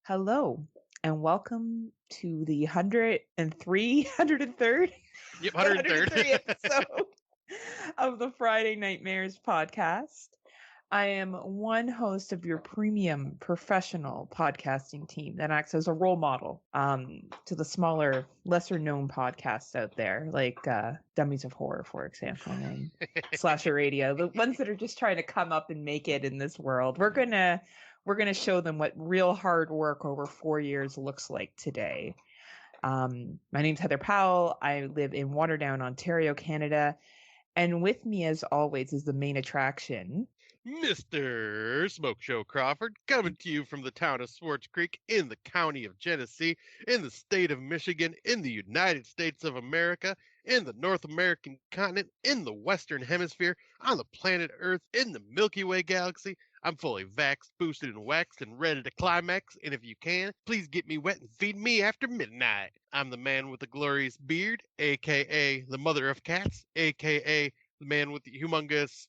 Hello, and welcome to the 103rd, Yep, the 103rd. 103 episode of the Friday Nightmares podcast. I am one host of your premium professional podcasting team that acts as a role model to the smaller, lesser known podcasts out there, like Dummies of Horror, for example, and Slasher Radio, the ones that are just trying to come up and make it in this world. We're gonna show them what real hard work over 4 years looks like today. My name's Heather Powell. I live in Waterdown, Ontario, Canada. And with me, as always, is the main attraction. Mr. Smokeshow Crawford, coming to you from the town of Swartz Creek in the county of Genesee, in the state of Michigan, in the United States of America, in the North American continent, in the Western Hemisphere, on the planet Earth, in the Milky Way galaxy. I'm fully vaxxed, boosted, and waxed, and ready to climax. And if you can, please get me wet and feed me after midnight. I'm the man with the glorious beard, aka the mother of cats, aka the man with the humongous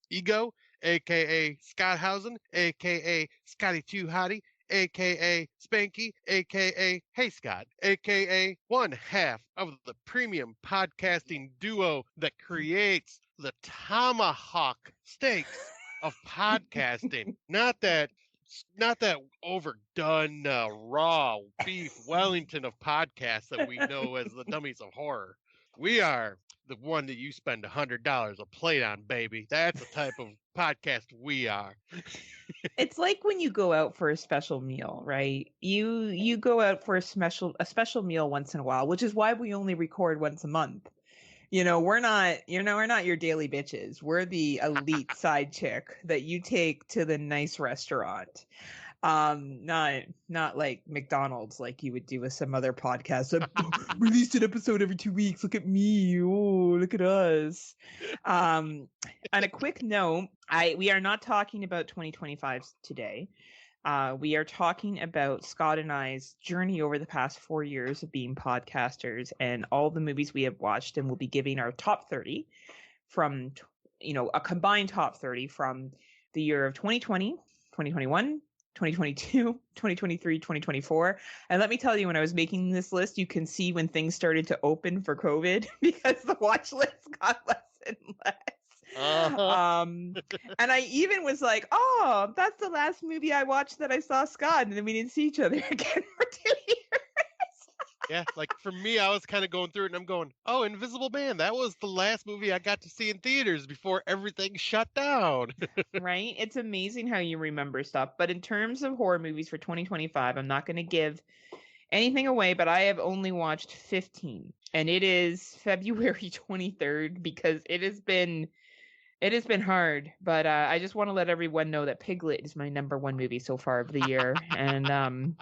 ego, aka Scott Housen, aka Scotty Too Hottie, aka Spanky, aka Hey Scott, aka one half of the premium podcasting duo that creates the tomahawk steaks of podcasting. Not that overdone raw beef Wellington of podcasts that we know as the Dummies of Horror. We are the one that you spend $100 a plate on, baby. That's the type of podcast we are. It's like when you go out for a special meal, right? You go out for a special meal once in a while, which is why we only record once a month. We're not your daily bitches. We're the elite side chick that you take to the nice restaurant. Not like McDonald's like you would do with some other podcast. Released an episode every 2 weeks. Look at me. Oh, look at us. On a quick note, we are not talking about 2025 today. We are talking about Scott and I's journey over the past 4 years of being podcasters and all the movies we have watched, and we'll be giving our top 30 from, a combined top 30 from the year of 2020, 2021, 2022, 2023, 2024. And let me tell you, when I was making this list, you can see when things started to open for COVID because the watch list got less and less. Uh-huh. And I even was like, oh, that's the last movie I watched that I saw Scott, and then we didn't see each other again for 2 years. Yeah, like for me, I was kind of going through it and I'm going, oh, Invisible Man. That was the last movie I got to see in theaters before everything shut down. Right? It's amazing how you remember stuff. But in terms of horror movies for 2025, I'm not going to give anything away, but I have only watched 15. And it is February 23rd because it has been hard, but I just want to let everyone know that Piglet is my number one movie so far of the year, and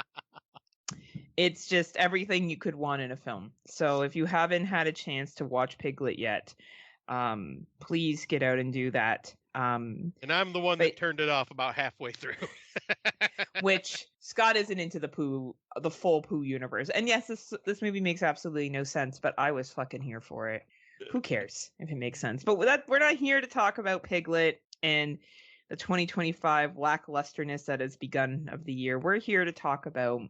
it's just everything you could want in a film. So if you haven't had a chance to watch Piglet yet, please get out and do that. And I'm the one that turned it off about halfway through. Which Scott isn't into the full Pooh universe, and yes, this movie makes absolutely no sense, but I was fucking here for it. Who cares if it makes sense? But we're not here to talk about Piglet and the 2025 lacklusterness that has begun of the year. We're here to talk about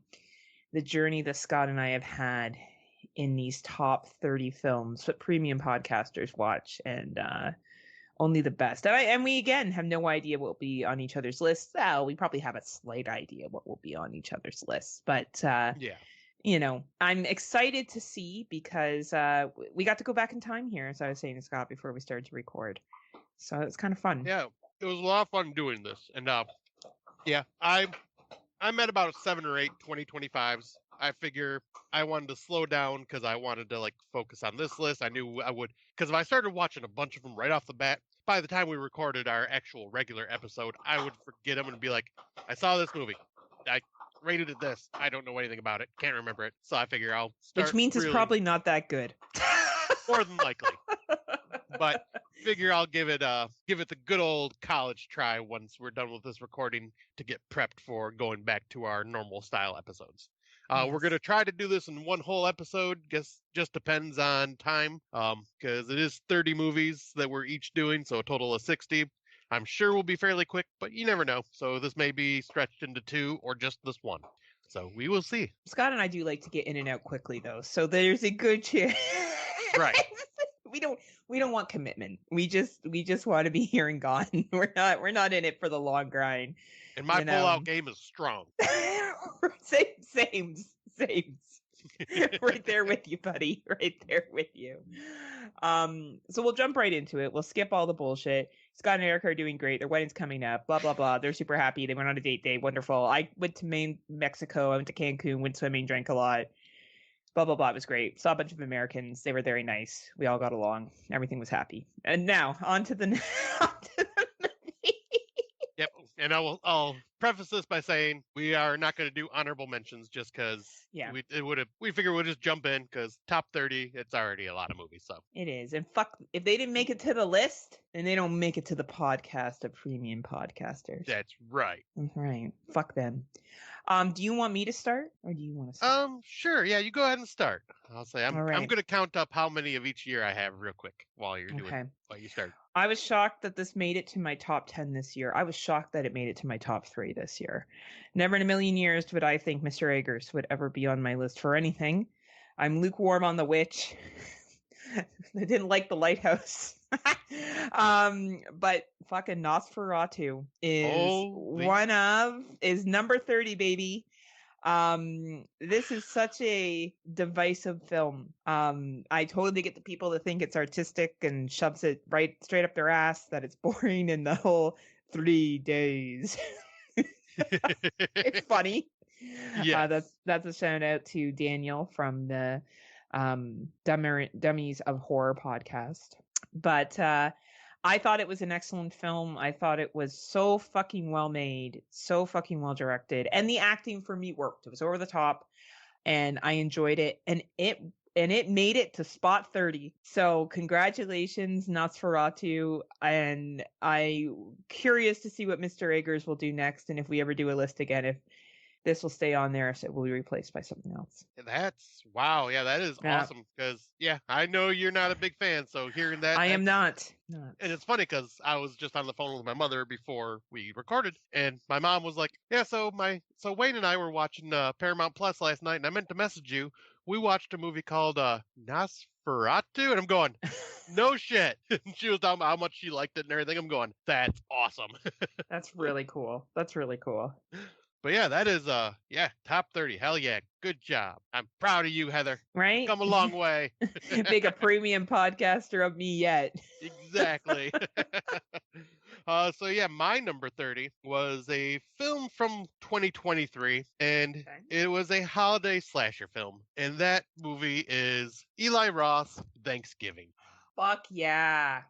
the journey that Scott and I have had in these top 30 films that premium podcasters watch, and only the best. And we again have no idea what will be on each other's lists. Well, we probably have a slight idea what will be on each other's lists, but Yeah. I'm excited to see because we got to go back in time here, as I was saying to Scott before we started to record. So it's kind of fun. Yeah, it was a lot of fun doing this. And yeah, I'm at about 7 or 8 2025s. I figure I wanted to slow down because I wanted to focus on this list. I knew I would, because if I started watching a bunch of them right off the bat, by the time we recorded our actual regular episode, I would forget them and be like, I saw this movie. I rated it this. I don't know anything about it. Can't remember it. So I figure I'll start. Which means it's probably not that good. More than likely. But figure I'll give it the good old college try once we're done with this recording to get prepped for going back to our normal style episodes. Yes. We're gonna try to do this in one whole episode. Guess just depends on time. Because it is 30 movies that we're each doing, so a total of 60. I'm sure we'll be fairly quick, but you never know. So this may be stretched into 2 or just this one. So we will see. Scott and I do like to get in and out quickly, though, so there's a good chance. Right. we don't want commitment. We just want to be here and gone. We're not in it for the long grind. And my pullout game is strong. Same. Right there with you, buddy. Right there with you. So we'll jump right into it. We'll skip all the bullshit. Scott and Erica are doing great. Their wedding's coming up. Blah, blah, blah. They're super happy. They went on a date day. Wonderful. I went to Mexico. I went to Cancun, went swimming, drank a lot. Blah, blah, blah. It was great. Saw a bunch of Americans. They were very nice. We all got along. Everything was happy. And now, on to the movie. Yep. And I'll preface this by saying we are not going to do honorable mentions just because we figure we'll just jump in because top 30, it's already a lot of movies. So it is. And fuck, if they didn't make it to the list, then they don't make it to the podcast of premium podcasters. That's right. Right. Fuck them. Do you want me to start or do you want to start? Sure. Yeah, you go ahead and start. I'll say I'm right. going to count up how many of each year I have real quick while you're doing while you start. I was shocked that this made it to my top 10 this year. I was shocked that it made it to my top 3 this year. Never in a million years would I think Mr. Eggers would ever be on my list for anything. I'm lukewarm on The Witch. I didn't like The Lighthouse. But fucking Nosferatu is number 30, baby. This is such a divisive film. I totally get the people that think it's artistic and shoves it right straight up their ass that it's boring and the whole 3 days. It's funny. Yeah, that's a shout out to Daniel from the Dummies of Horror podcast. But I thought it was an excellent film. I thought it was so fucking well made, so fucking well directed, and the acting for me worked. It was over the top, and I enjoyed it. And it made it to spot 30. So congratulations, Nosferatu. And I'm curious to see what Mr. Eggers will do next, and if we ever do a list again, if this will stay on there, so it will be replaced by something else. That's wow. Yeah, that is awesome. Because I know you're not a big fan, so hearing that, I am not. And it's funny because I was just on the phone with my mother before we recorded, and my mom was like, "Yeah, so Wayne and I were watching Paramount Plus last night, and I meant to message you. We watched a movie called Nosferatu," and I'm going, "No shit." And she was talking about how much she liked it and everything. I'm going, "That's awesome." That's really cool. But yeah, that is top 30. Hell yeah, good job. I'm proud of you, Heather. Right? Come a long way. Make a premium podcaster of me yet. Exactly. So yeah, my number 30 was a film from 2023, and it was a holiday slasher film, and that movie is Eli Roth's Thanksgiving. Fuck yeah.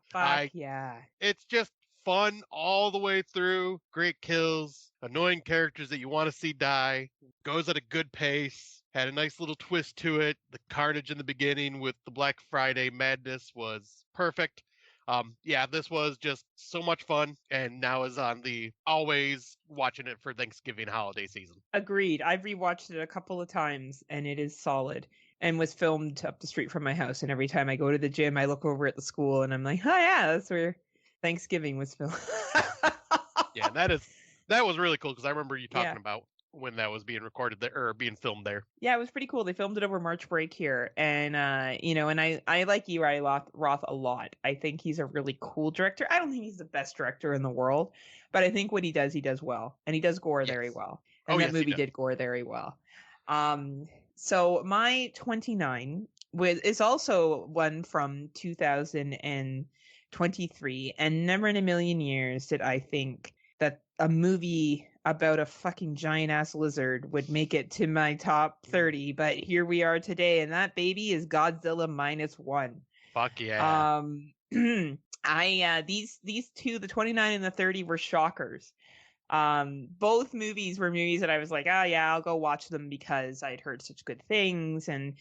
Yeah. It's just fun all the way through. Great kills, annoying characters that you want to see die. Goes at a good pace. Had a nice little twist to it. The carnage in the beginning with the Black Friday madness was perfect. This was just so much fun, and now is on the always watching it for Thanksgiving holiday season. Agreed. I've rewatched it a couple of times, and it is solid. And was filmed up the street from my house. And every time I go to the gym, I look over at the school, and I'm like, "Oh yeah, that's where Thanksgiving was filmed." Yeah, that was really cool because I remember you talking about when that was being recorded there or being filmed there. Yeah, it was pretty cool. They filmed it over March break here, and and I like Eli Roth a lot. I think he's a really cool director. I don't think he's the best director in the world, but I think what he does well, and he does gore very well. And that movie did gore very well. So my 29 is also one from 2023, and never in a million years did I think that a movie about a fucking giant ass lizard would make it to my top 30, but here we are today, and that baby is Godzilla -1. Fuck yeah. These two, the 29 and the 30, were shockers. Both movies were movies that I was like, I'll go watch them because I'd heard such good things, and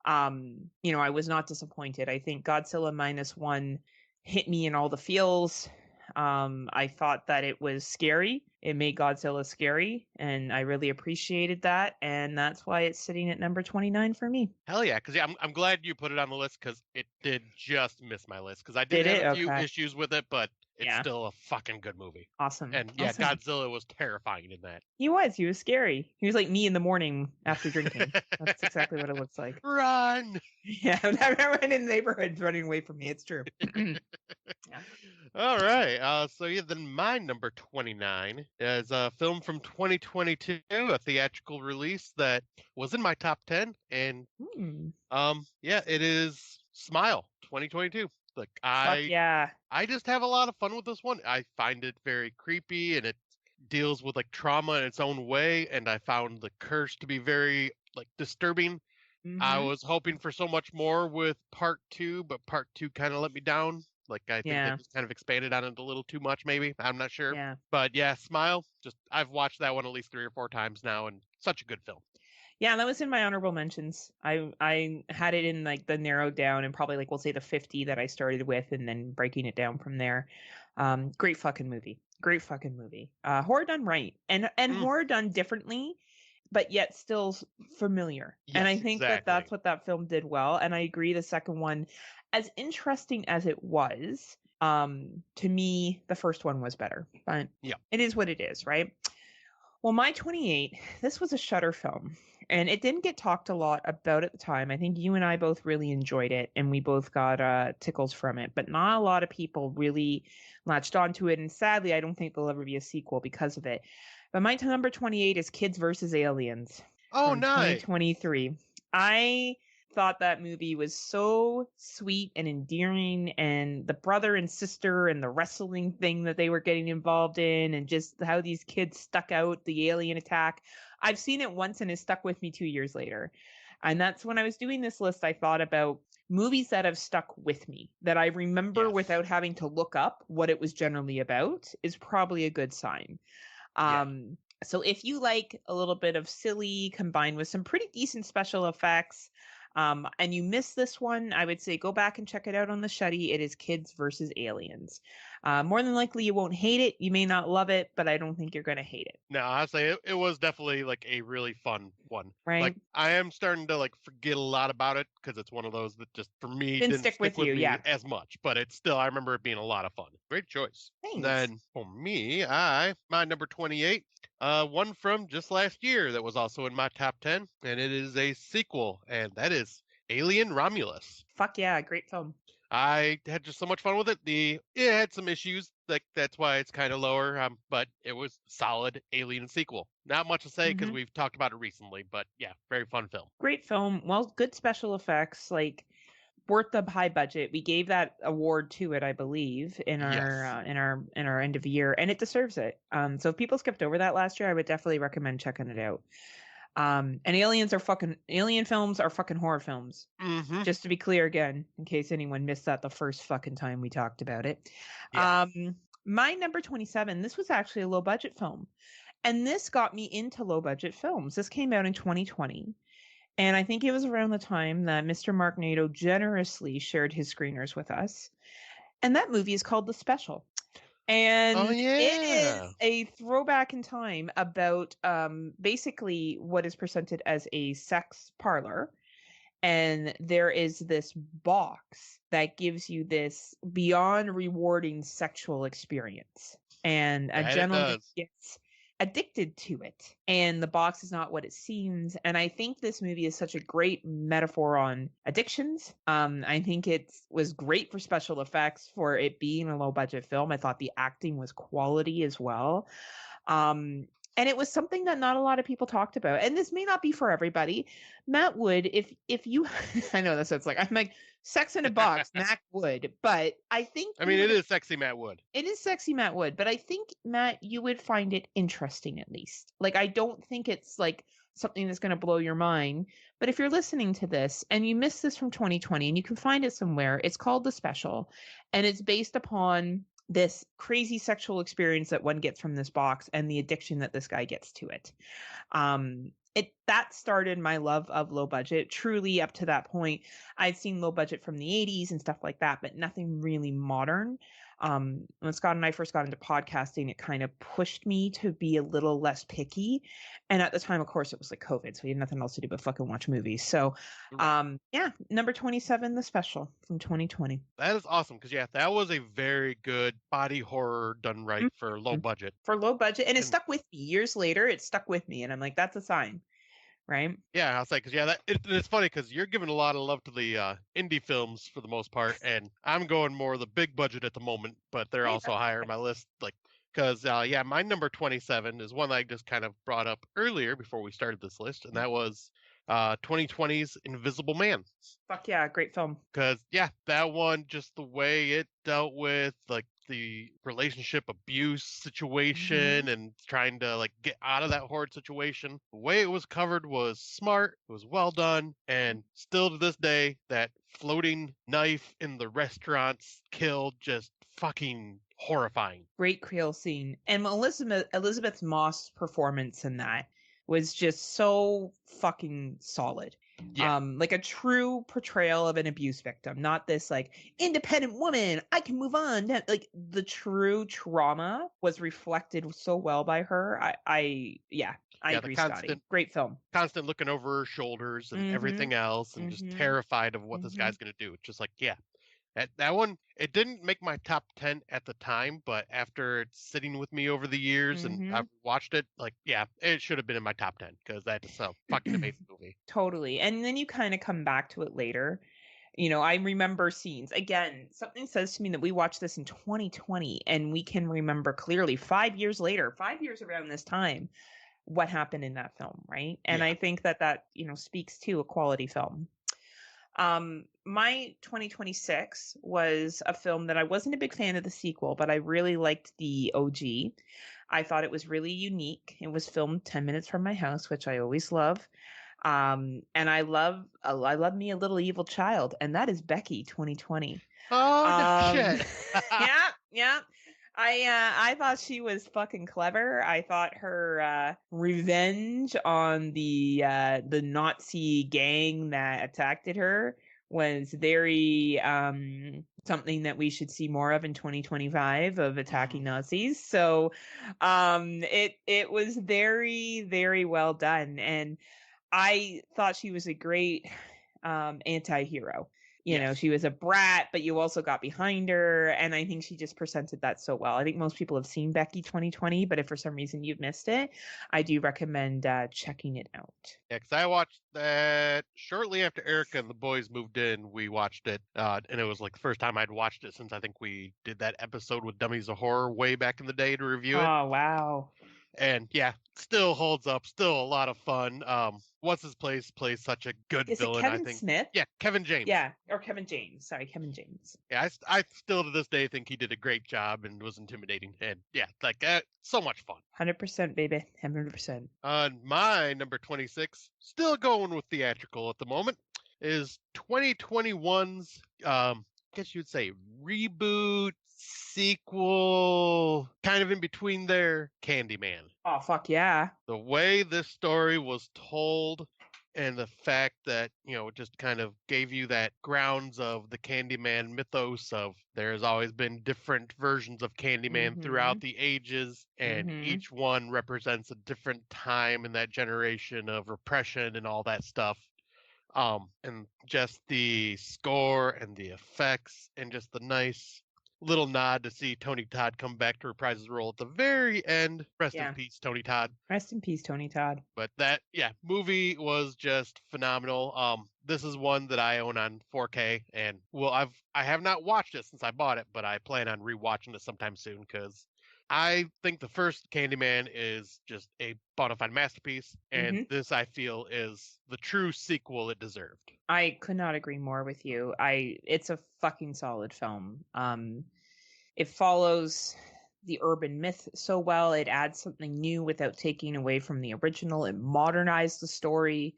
I was not disappointed. I think Godzilla -1 hit me in all the feels. I thought that it was scary. It made Godzilla scary, and I really appreciated that, and that's why it's sitting at number 29 for me. Hell yeah, because I'm glad you put it on the list because it did just miss my list because I did have a few issues with it, but it's still a fucking good movie. Awesome. And yeah, Godzilla was terrifying in that. He was scary. He was like me in the morning after drinking. That's exactly what it looks like. Run! Yeah, everyone in the neighborhood's running away from me. It's true. Yeah. All right. So yeah, then my number 29 is a film from 2022, a theatrical release that was in my top 10, and yeah, it is Smile 2022. Like Fuck yeah. I just have a lot of fun with this one. I find it very creepy, and it deals with like trauma in its own way, and I found the curse to be very like disturbing. I was hoping for so much more with part 2, but part 2 kind of let me down. Like I think they just kind of expanded on it a little too much, maybe. I'm not sure. Yeah. But yeah, Smile. Just I've watched that one at least 3 or 4 times now, and such a good film. Yeah, that was in my honorable mentions. I had it in like the narrowed down and probably like we'll say the 50 that I started with and then breaking it down from there. Great fucking movie. Great fucking movie. Horror done right. And horror done differently, but yet still familiar. Yes, and I think exactly. that's what that film did well. And I agree the second one, as interesting as it was, to me, the first one was better. But it is what it is, right? Well, my 28, this was a Shudder film, and it didn't get talked a lot about at the time. I think you and I both really enjoyed it, and we both got tickles from it, but not a lot of people really latched onto it, and sadly, I don't think there'll ever be a sequel because of it. But my number 28 is Kids vs. Aliens. Oh, from nice. 2023. I thought that movie was so sweet and endearing, and the brother and sister and the wrestling thing that they were getting involved in, and just how these kids stuck out the alien attack. I've seen it once and it stuck with me 2 years later. And that's when I was doing this list, I thought about movies that have stuck with me, that I remember without having to look up what it was generally about, is probably a good sign. So if you like a little bit of silly combined with some pretty decent special effects, and you missed this one, I would say go back and check it out on the Shuddy. It is Kids versus Aliens. More than likely you won't hate it. You may not love it, but I don't think you're going to hate it. No, I say it was definitely like a really fun one. Right. Like I am starting to like forget a lot about it because it's one of those that just for me Didn't didn't stick with you, me as much. But it's still I remember it being a lot of fun. Great choice. Thanks. Then for me, my number 28, one from just last year that was also in my top 10, and it is a sequel, and that is Alien Romulus. Fuck yeah, great film. I had just so much fun with it. It had some issues, like that's why it's kind of lower. But it was solid Alien sequel. Not much to say because we've talked about it recently, but yeah, very fun film. Great film. Well, good special effects, like worth the high budget. We gave that award to it, I believe, in our in our end of year, and it deserves it. So if people skipped over that last year, I would definitely recommend checking it out. And alien films are fucking horror films. Just to be clear again, in case anyone missed that the first fucking time we talked about it. My number 27, this was actually a low budget film. And this got me into low budget films. This came out in 2020. And I think it was around the time that Mr. Mark Nato generously shared his screeners with us. And that movie is called The Special. And it is a throwback in time about basically what is presented as a sex parlor. And there is this box that gives you this beyond rewarding sexual experience. And a gentleman gets addicted to it, and the box is not what it seems. And I think this movie is such a great metaphor on addictions. I think it was great for special effects for it being a low budget film. I thought the acting was quality as well. And it was something that not a lot of people talked about. And this may not be for everybody. Matt Wood, if you I know that sounds like I'm like sex in a box, Matt Wood, but I think it is sexy Matt Wood. It is sexy Matt Wood, but I think, Matt, you would find it interesting at least. Like, I don't think it's like something that's going to blow your mind. But if you're listening to this and you missed this from 2020 and you can find it somewhere, it's called The Special, and it's based upon this crazy sexual experience that one gets from this box and the addiction that this guy gets to it. That started my love of low budget. Truly, up to that point, I'd seen low budget from the 80s and stuff like that, but nothing really modern. When Scott and I first got into podcasting, it kind of pushed me to be a little less picky. And at the time, of course, it was like COVID, so we had nothing else to do but fucking watch movies. So, Right. yeah, number 27, The Special from 2020. That is awesome because yeah, that was a very good body horror done right for low Mhm. budget. For low budget, and it And stuck with me years later. It stuck with me, and I'm like, that's a sign, right? yeah, I'll say because yeah, it's funny because you're giving a lot of love to the indie films for the most part, and I'm going more the big budget at the moment, but they're Hey, also higher on my list. Like because yeah, my number 27 is one I just kind of brought up earlier before we started this list, and that was 2020's Invisible Man. fuck yeah, great film. Because yeah, that one, just the way it dealt with like the relationship abuse situation Mhm. and trying to like get out of that horrid situation, the way it was covered was smart, it was well done, and still to this day that floating knife in the restaurant's kill just fucking horrifying. Great Creole scene. And Elizabeth Moss' performance in that was just so fucking solid. Yeah. Like a true portrayal of an abuse victim, not this like independent woman, I can move on. Like the true trauma was reflected so well by her. I Yeah, the agree, Scotty. constant Great film. looking over her shoulders and Mm-hmm. everything else and just Mm-hmm. terrified of what this Mm-hmm. guy's going to do. It's just like, yeah, that one, it didn't make my top 10 at the time, but after it's sitting with me over the years and Mm-hmm. I've watched it, like, yeah, it should have been in my top 10 because that is a fucking amazing movie. Totally. And then you kind of come back to it later. I remember scenes. Again, something says to me that we watched this in 2020 and we can remember clearly 5 years later, 5 years around this time, what happened in that film, right? And Yeah. I think that speaks to a quality film. My 2026 was a film that I wasn't a big fan of the sequel, but I really liked the OG. I thought it was really unique. It was filmed 10 minutes from my house, which I always love. And I love me a little evil child, and that is Becky 2020. Oh, no Um, shit. yeah, yeah. I thought she was fucking clever. I thought her revenge on the Nazi gang that attacked her was very something that we should see more of in 2025 of attacking Mhm. Nazis. So it was very, very well done. And I thought she was a great anti-hero. Yes. She was a brat, but you also got behind her, and I think she just presented that so well. I think most people have seen Becky 2020, but if for some reason you've missed it, I do recommend checking it out. Yeah, because I watched that shortly after Erica and the boys moved in. We watched it, and it was like the first time I'd watched it since I think we did that episode with Dummies of Horror way back in the day to review it. Oh, wow. And yeah, still holds up, still a lot of fun. What's his plays such a good Is it villain, I Kevin think. Smith? Yeah, Kevin James. Yeah, or Kevin James. Sorry, Kevin James. Yeah, I still to this day think he did a great job and was intimidating. And yeah, like so much fun. 100%, baby. 100%. On my number 26, still going with theatrical at the moment, is 2021's I guess you'd say reboot, sequel, kind of in between there, Candyman. Oh, fuck yeah. The way this story was told and the fact that, it just kind of gave you that grounds of the Candyman mythos of there's always been different versions of Candyman Mm-hmm. throughout the ages, and Mm-hmm. each one represents a different time in that generation of repression and all that stuff. And just the score and the effects and just the nice little nod to see Tony Todd come back to reprise his role at the very end. Rest in Yeah. peace, Tony Todd. Rest in peace, Tony Todd. But that, yeah, movie was just phenomenal. This is one that I own on 4K, and well, I have not watched it since I bought it, but I plan on rewatching it sometime soon because I think the first Candyman is just a bona fide masterpiece, and Mm-hmm. this I feel is the true sequel it deserved. I could not agree more with you. It's a fucking solid film. It follows the urban myth so well. It adds something new without taking away from the original. It modernized the story.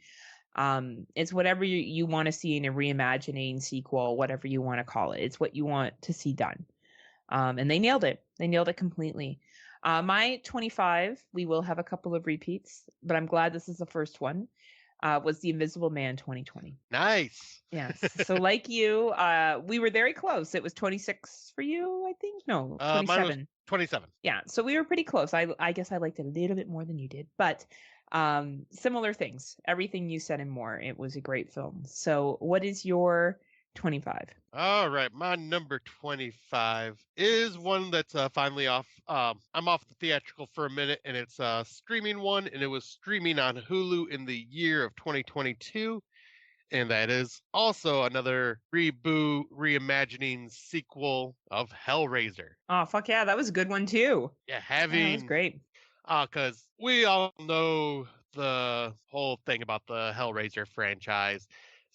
It's whatever you want to see in a reimagining sequel, whatever you want to call it. It's what you want to see done. And they nailed it. They nailed it completely. My 25, we will have a couple of repeats, but I'm glad this is the first one. was The Invisible Man 2020. Nice. Yes. So like you, we were very close. It was 26 for you, I think. No, Mine was 27. 27. Yeah. So we were pretty close. I guess I liked it a little bit more than you did, but similar things. Everything you said and more. It was a great film. So what is your 25? All right, my number 25 is one that's finally off. I'm off the theatrical for a minute, and it's a streaming one, and it was streaming on Hulu in the year of 2022. And that is also another reboot, reimagining sequel of Hellraiser. Oh, fuck yeah. That was a good one too. Yeah, That was having, great. because we all know the whole thing about the Hellraiser franchise.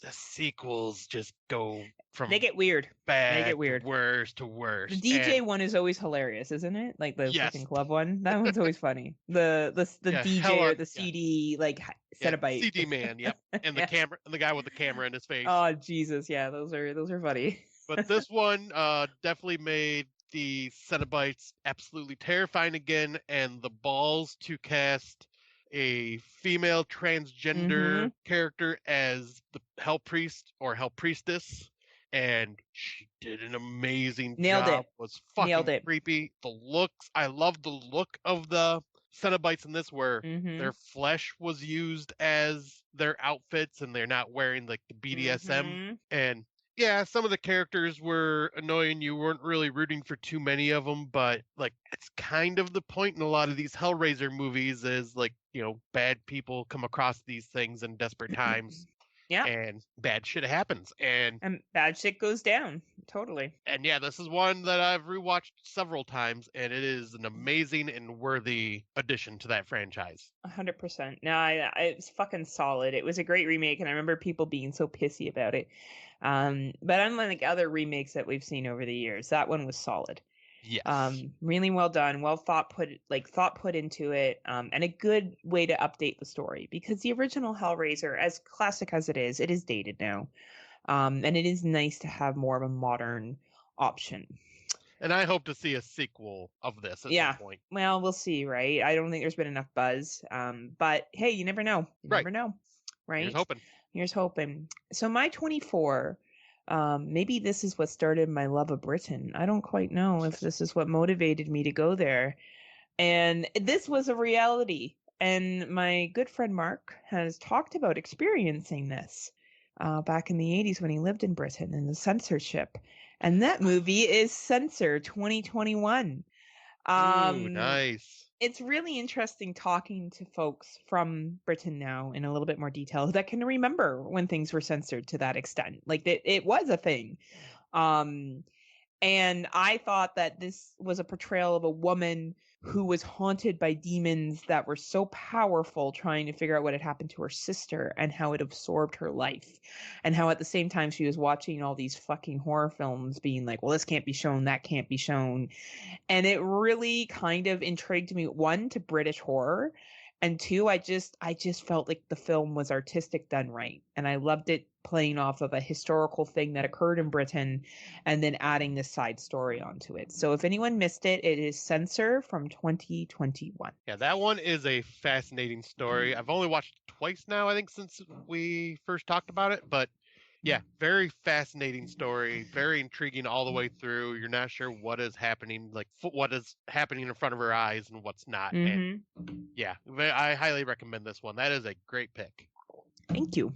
The sequels just go from They get weird. They get bad to weird. worst to The worst. DJ And one is always hilarious, isn't it? Like the yes, fucking club one. That one's always funny. The yeah, DJ or hella, the yeah, CD like yeah, Cenobite. CD man, yep, and the Yeah. camera, and the guy with the camera in his face. Oh Jesus, yeah, those are funny. But this one definitely made the Cenobites absolutely terrifying again, and the balls to cast a female transgender character as the Hell Priest or Hell Priestess, and she did an amazing Nailed job. it. Was Nailed fucking it. creepy. The looks, I love the look of the Cenobites in this, where their flesh was used as their outfits, and they're not wearing like the BDSM. And yeah, some of the characters were annoying. You weren't really rooting for too many of them, but like it's kind of the point in a lot of these Hellraiser movies is like, bad people come across these things in desperate times. Yeah. And bad shit happens. And bad shit goes down. Totally. And yeah, this is one that I've rewatched several times, and it is an amazing and worthy addition to that franchise. 100%. No, it's fucking solid. It was a great remake, and I remember people being so pissy about it. But unlike other remakes that we've seen over the years, that one was solid. Yes. Really well done, well thought put into it, and a good way to update the story, because the original Hellraiser, as classic as it is dated now. And it is nice to have more of a modern option. And I hope to see a sequel of this at some point. Well, we'll see, right? I don't think there's been enough buzz. But hey, you never know. Never know. Right? Here's hoping. So my 24, maybe this is what started my love of Britain. I don't quite know if this is what motivated me to go there. And this was a reality. And my good friend Mark has talked about experiencing this back in the 80s when he lived in Britain and the censorship. And that movie is Censor 2021. Ooh, nice. It's really interesting talking to folks from Britain now in a little bit more detail that can remember when things were censored to that extent. Like it was a thing. And I thought that this was a portrayal of a woman who was haunted by demons that were so powerful, trying to figure out what had happened to her sister and how it absorbed her life. And how at the same time she was watching all these fucking horror films being like, well, this can't be shown, that can't be shown. And it really kind of intrigued me, one, to British horror, and two, I just felt like the film was artistic done right. And I loved it playing off of a historical thing that occurred in Britain and then adding this side story onto it. So if anyone missed it, it is Censor from 2021. Yeah, that one is a fascinating story. I've only watched it twice now, I think, since we first talked about it. But yeah, very fascinating story, very intriguing all the way through. You're not sure what is happening, like what is happening in front of her eyes and what's not. And yeah, I highly recommend this one. That is a great pick. Thank you.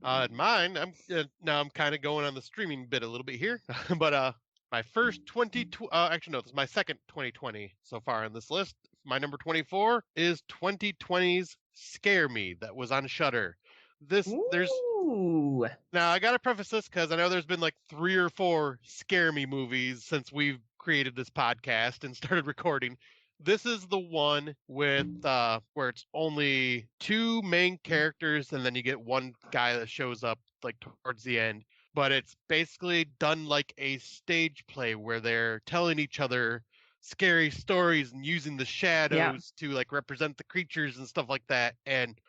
Mine, I'm kind of going on the streaming bit a little bit here, but my first actually no, this is my second 2020 so far on this list. My number 24 is 2020's Scare Me, that was on Shudder. Now I gotta preface this because I know there's been like 3 or 4 Scare Me movies since we've created this podcast and started recording. This is the one with where it's only 2 main characters and then you get one guy that shows up like towards the end. But it's basically done like a stage play where they're telling each other scary stories and using the shadows to like represent the creatures and stuff like that. And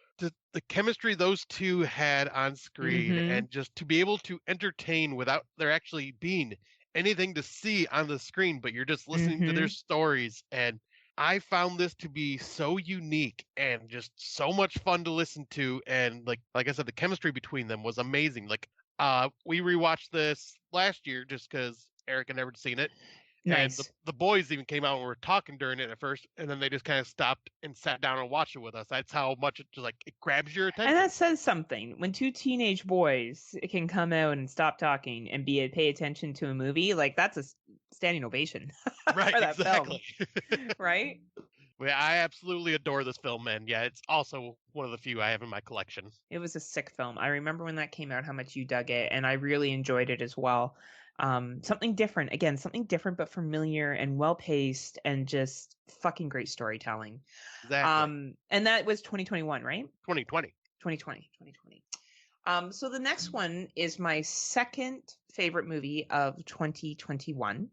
the chemistry those two had on screen and just to be able to entertain without there actually being anything to see on the screen, but you're just listening to their stories. And I found this to be so unique and just so much fun to listen to, and like I said, the chemistry between them was amazing. We rewatched this last year just because Eric had never seen it, and the Nice. the boys even came out and were talking during it at first, and then they just kind of stopped and sat down and watched it with us. That's how much it just like it grabs your And attention. that says something. When two teenage boys can come out and stop talking and pay attention to a movie, like that's a standing ovation Right, for that film, exactly. right? Yeah, I absolutely adore this film, and yeah, it's also one of the few I have in my collection. It was a sick film. I remember when that came out, how much you dug it, and I really enjoyed it as well. Something different, again, something different but familiar and well paced, and just fucking great storytelling. Exactly. And that was 2021, right? 2020. 2020. So the next one is my second favorite movie of 2021.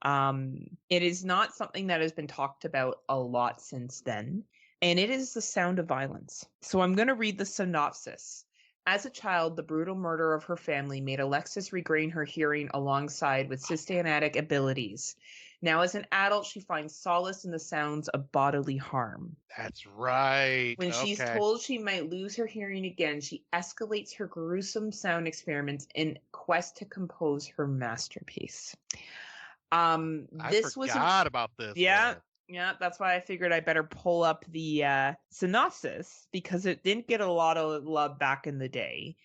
It is not something that has been talked about a lot since then, and it is The Sound of Violence. So I'm going to read the synopsis. As a child, the brutal murder of her family made Alexis regain her hearing alongside with systematic abilities. Now, as an adult, she finds solace in the sounds of bodily harm. That's right. When she's Okay. told she might lose her hearing again, she escalates her gruesome sound experiments in quest to compose her masterpiece. I This was a forgot about this yeah, one. yeah, that's why I figured I better pull up the synopsis because it didn't get a lot of love back in the day.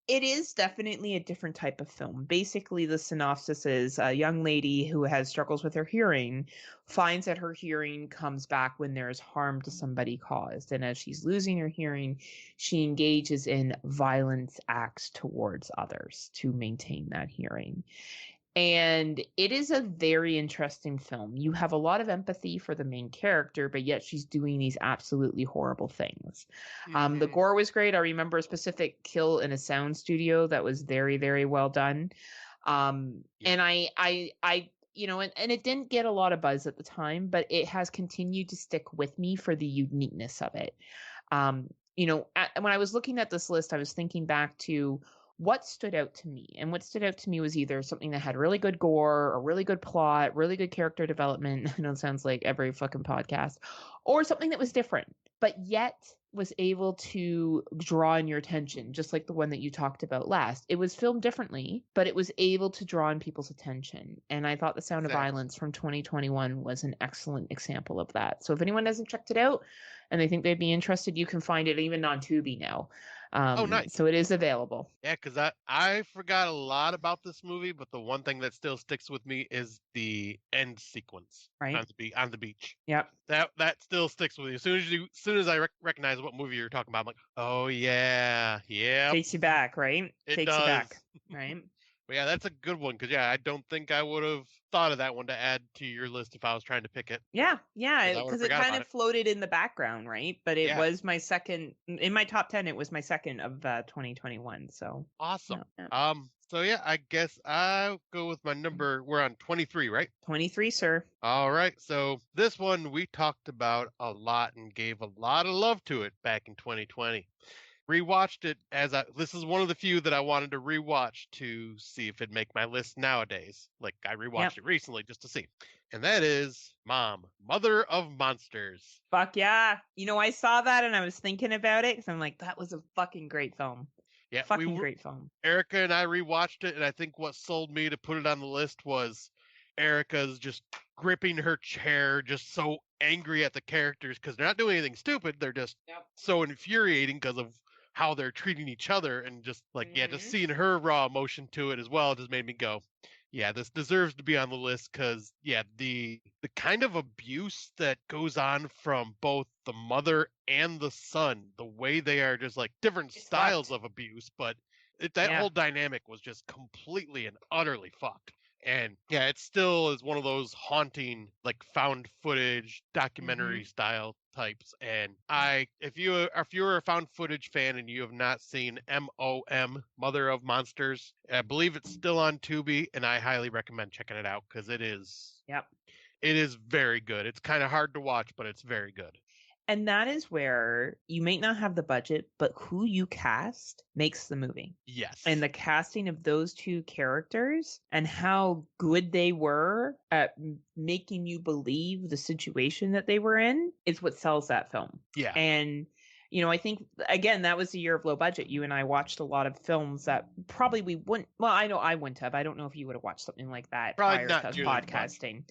It is definitely a different type of film. Basically, the synopsis is a young lady who has struggles with her hearing finds that her hearing comes back when there is harm to somebody caused, and as she's losing her hearing, she engages in violent acts towards others to maintain that hearing. And it is a very interesting film. You have a lot of empathy for the main character, but yet she's doing these absolutely horrible things. The Hmm. gore was great. I remember a specific kill in a sound studio that was very, very well done. Yep. And and it didn't get a lot of buzz at the time, but it has continued to stick with me for the uniqueness of it. When I was looking at this list, I was thinking back to what stood out to me. And what stood out to me was either something that had really good gore, a really good plot, really good character development. I know it sounds like every fucking podcast, or something that was different, but yet was able to draw in your attention, just like the one that you talked about last. It was filmed differently, but it was able to draw in people's attention. And I thought The Sound of Exactly. Violence from 2021 was an excellent example of that. So if anyone hasn't checked it out and they think they'd be interested, you can find it even on Tubi now. Oh, nice. So it is available. Yeah, because I forgot a lot about this movie, but the one thing that still sticks with me is the end sequence Right? on the beach. Yep. That still sticks with me. As soon as I recognize what movie you're talking about, I'm like, oh yeah, yep, Takes you back, right? it Takes you does. back, right? But yeah, that's a good one because yeah, I don't think I would have thought of that one to add to your list if I was trying to pick it Yeah, because I would have because it forgot kind about of it. floated in the background, right? But it Yeah, was my second in my top 10. It was my second of 2021. So, awesome. yeah, yeah. So yeah, I guess I'll go with my number. We're on 23, right? 23, sir. All right. So this one we talked about a lot and gave a lot of love to it back in 2020. Rewatched it this is one of the few that I wanted to rewatch to see if it'd make my list nowadays. Like I Yep. rewatched it recently just to see. And that is Mom, Mother of Monsters. Fuck yeah. I saw that and I was thinking about it because I'm like, that was a fucking great film. Yeah, Fucking great film. Erica and I rewatched it, and I think what sold me to put it on the list was Erica's just gripping her chair, just so angry at the characters because they're not doing anything stupid. They're just Yep. so infuriating because of how they're treating each other, and just like yeah, just seeing her raw emotion to it as well just made me go, yeah, this deserves to be on the list because yeah, the kind of abuse that goes on from both the mother and the son, the way they are just like different It's styles fucked. of abuse, but that Yeah. whole dynamic was just completely and utterly fucked. And yeah, it still is one of those haunting, like found footage documentary style types. And if you're a found footage fan and you have not seen MOM, Mother of Monsters, I believe it's still on Tubi, and I highly recommend checking it out because Yep. it is very good. It's kind of hard to watch, but it's very good. And that is where you may not have the budget, but who you cast makes the movie. Yes. And the casting of those two characters and how good they were at making you believe the situation that they were in is what sells that film. Yeah. And I think, again, that was the year of low budget. You and I watched a lot of films that probably we wouldn't. Well, I know I wouldn't have. I don't know if you would have watched something like that Probably prior not to nearly as podcasting.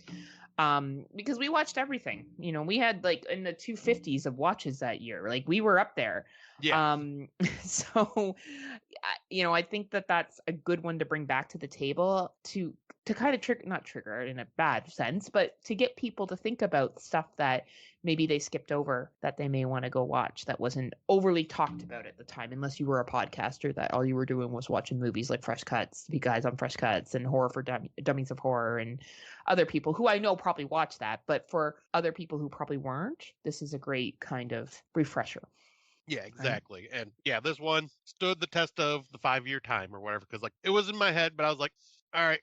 Because we watched everything. We had like in the 250s of watches that year. Like we were up there. Yeah. So, I think that that's a good one to bring back to the table to kind of not trigger in a bad sense, but to get people to think about stuff that maybe they skipped over that they may want to go watch that wasn't overly talked about at the time, unless you were a podcaster that all you were doing was watching movies like Fresh Cuts, the guys on Fresh Cuts, and Horror for Dummies of Horror, and other people who I know probably watch that. But for other people who probably weren't, this is a great kind of refresher. Yeah, exactly. Right? And yeah, this one stood the test of the 5-year time or whatever, because like it was in my head, but I was like, all right,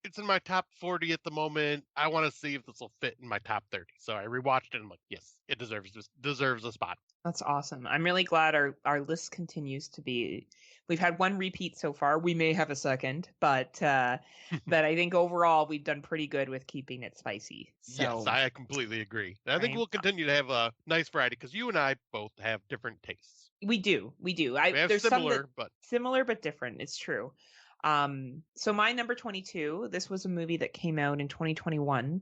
it's in my top 40 at the moment. I want to see if this will fit in my top 30. So I rewatched it and I'm like, yes, it deserves a spot. That's awesome. I'm really glad our list continues to be. We've had one repeat so far. We may have a second, but but I think overall we've done pretty good with keeping it spicy. So, yes, I completely agree. And I think we'll continue to have a nice variety because you and I both have different tastes. We do. We have there's similar but different. It's true. So my number 22, this was a movie that came out in 2021.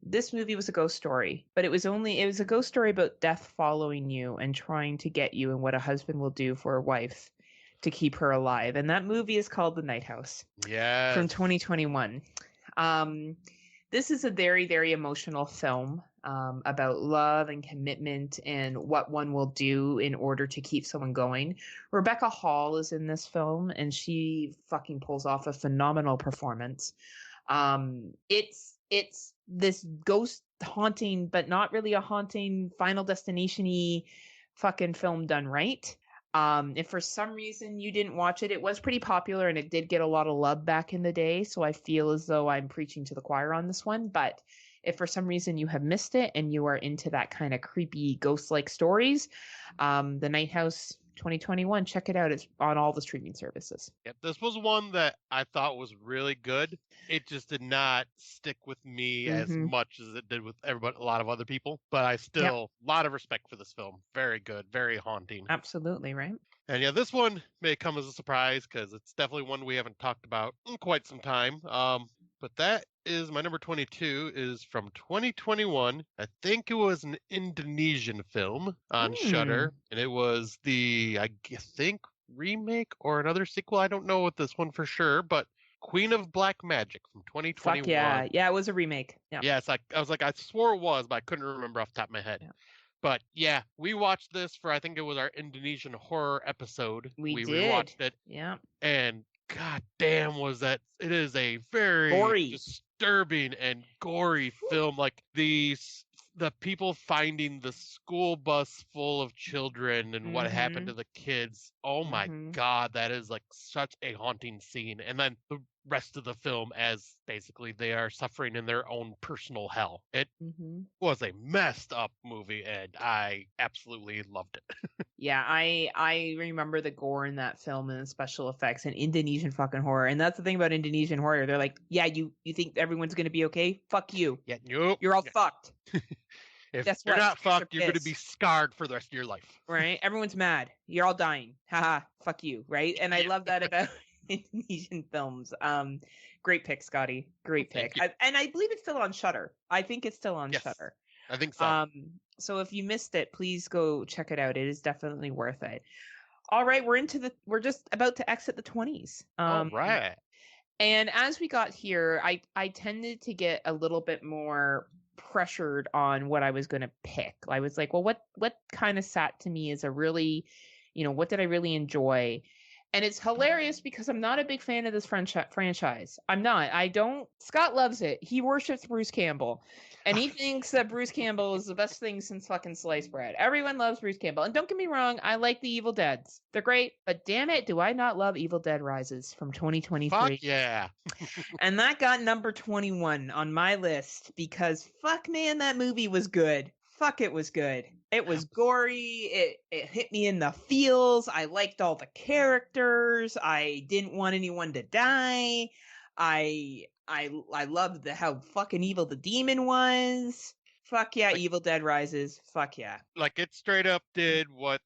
This movie was a ghost story, but it was a ghost story about death following you and trying to get you, and what a husband will do for a wife to keep her alive. And that movie is called The Night House. Yeah. From 2021. This is a very, very emotional film about love and commitment and what one will do in order to keep someone going. Rebecca Hall is in this film, and she fucking pulls off a phenomenal performance. It's this ghost haunting, but not really a haunting, Final Destination-y fucking film done right. If for some reason you didn't watch it, it was pretty popular and it did get a lot of love back in the day. So I feel as though I'm preaching to the choir on this one. But if for some reason you have missed it and you are into that kind of creepy ghost-like stories, The Night House 2021, check it out. It's on all the streaming services. Yep, this was one that I thought was really good. It just did not stick with me as much as it did with a lot of other people. But I still, a lot of respect for this film. Very good, very haunting. Absolutely, right? And yeah, this one may come as a surprise because it's definitely one we haven't talked about in quite some time. But that is my number 22 is from 2021. I think it was an Indonesian film on Shudder, and it was I think remake or another sequel. I don't know what this one for sure, but Queen of Black Magic from 2021. Fuck yeah. Yeah, it was a remake. Yeah. Yes, I was like, I swore it was, but I couldn't remember off the top of my head. Yeah. But yeah, we watched this for, I think it was our Indonesian horror episode. We did. Rewatched it. Yeah. And god damn it is a very gory, disturbing and gory film. Like the people finding the school bus full of children and what happened to the kids. Oh my god, that is like such a haunting scene. And then the rest of the film as basically they are suffering in their own personal hell. It was a messed up movie and I absolutely loved it. Yeah, I remember the gore in that film and the special effects and Indonesian fucking horror. And that's the thing about Indonesian horror. They're like, yeah, you think everyone's going to be okay? Fuck you. Yeah, nope. You're all fucked. If you're not fucked, you're going to be scarred for the rest of your life. Right? Everyone's mad. You're all dying. Haha, fuck you. Right? And I love that about Indonesian films. Great pick, Scotty. Great pick. And I believe it's still on Shudder. I think it's still on Shudder. I think so. So if you missed it, please go check it out. It is definitely worth it. All right, we're just about to exit the 20s. All right. And as we got here, I tended to get a little bit more pressured on what I was going to pick. I was like, well, what kind of sat to me as a really, what did I really enjoy? And it's hilarious because I'm not a big fan of this franchise. I'm not. Scott loves it. He worships Bruce Campbell. And he thinks that Bruce Campbell is the best thing since fucking sliced bread. Everyone loves Bruce Campbell. And don't get me wrong, I like the Evil Deads. They're great. But damn it, do I not love Evil Dead Rises from 2023? Fuck yeah. And that got number 21 on my list because fuck man, that movie was good. fuck, it was good. It was gory. It hit me in the feels. I liked all the characters. I didn't want anyone to die. I loved how fucking evil the demon was. Fuck yeah, Like- Evil Dead Rises. Fuck yeah. Like it straight up did what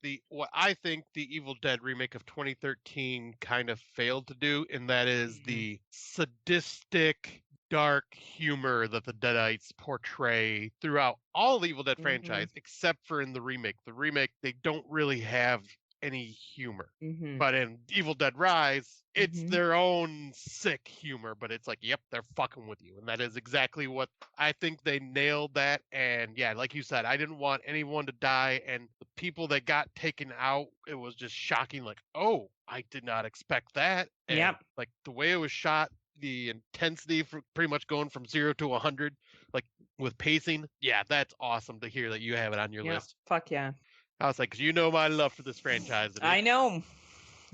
I think the Evil Dead remake of 2013 kind of failed to do, and that is the sadistic, dark humor that the Deadites portray throughout all the Evil Dead franchise, except for in the remake. The remake, they don't really have any humor. But in Evil Dead Rise, it's their own sick humor, but it's like, yep, they're fucking with you. And that is exactly what I think they nailed that. And yeah, like you said, I didn't want anyone to die. And the people that got taken out, it was just shocking. Like, oh, I did not expect that. And Yep. like the way it was shot, the intensity for pretty much going from 0 to 100, like with pacing. Yeah, that's awesome to hear that you have it on your list. Fuck yeah. I was like, 'cause you know my love for this franchise. I know.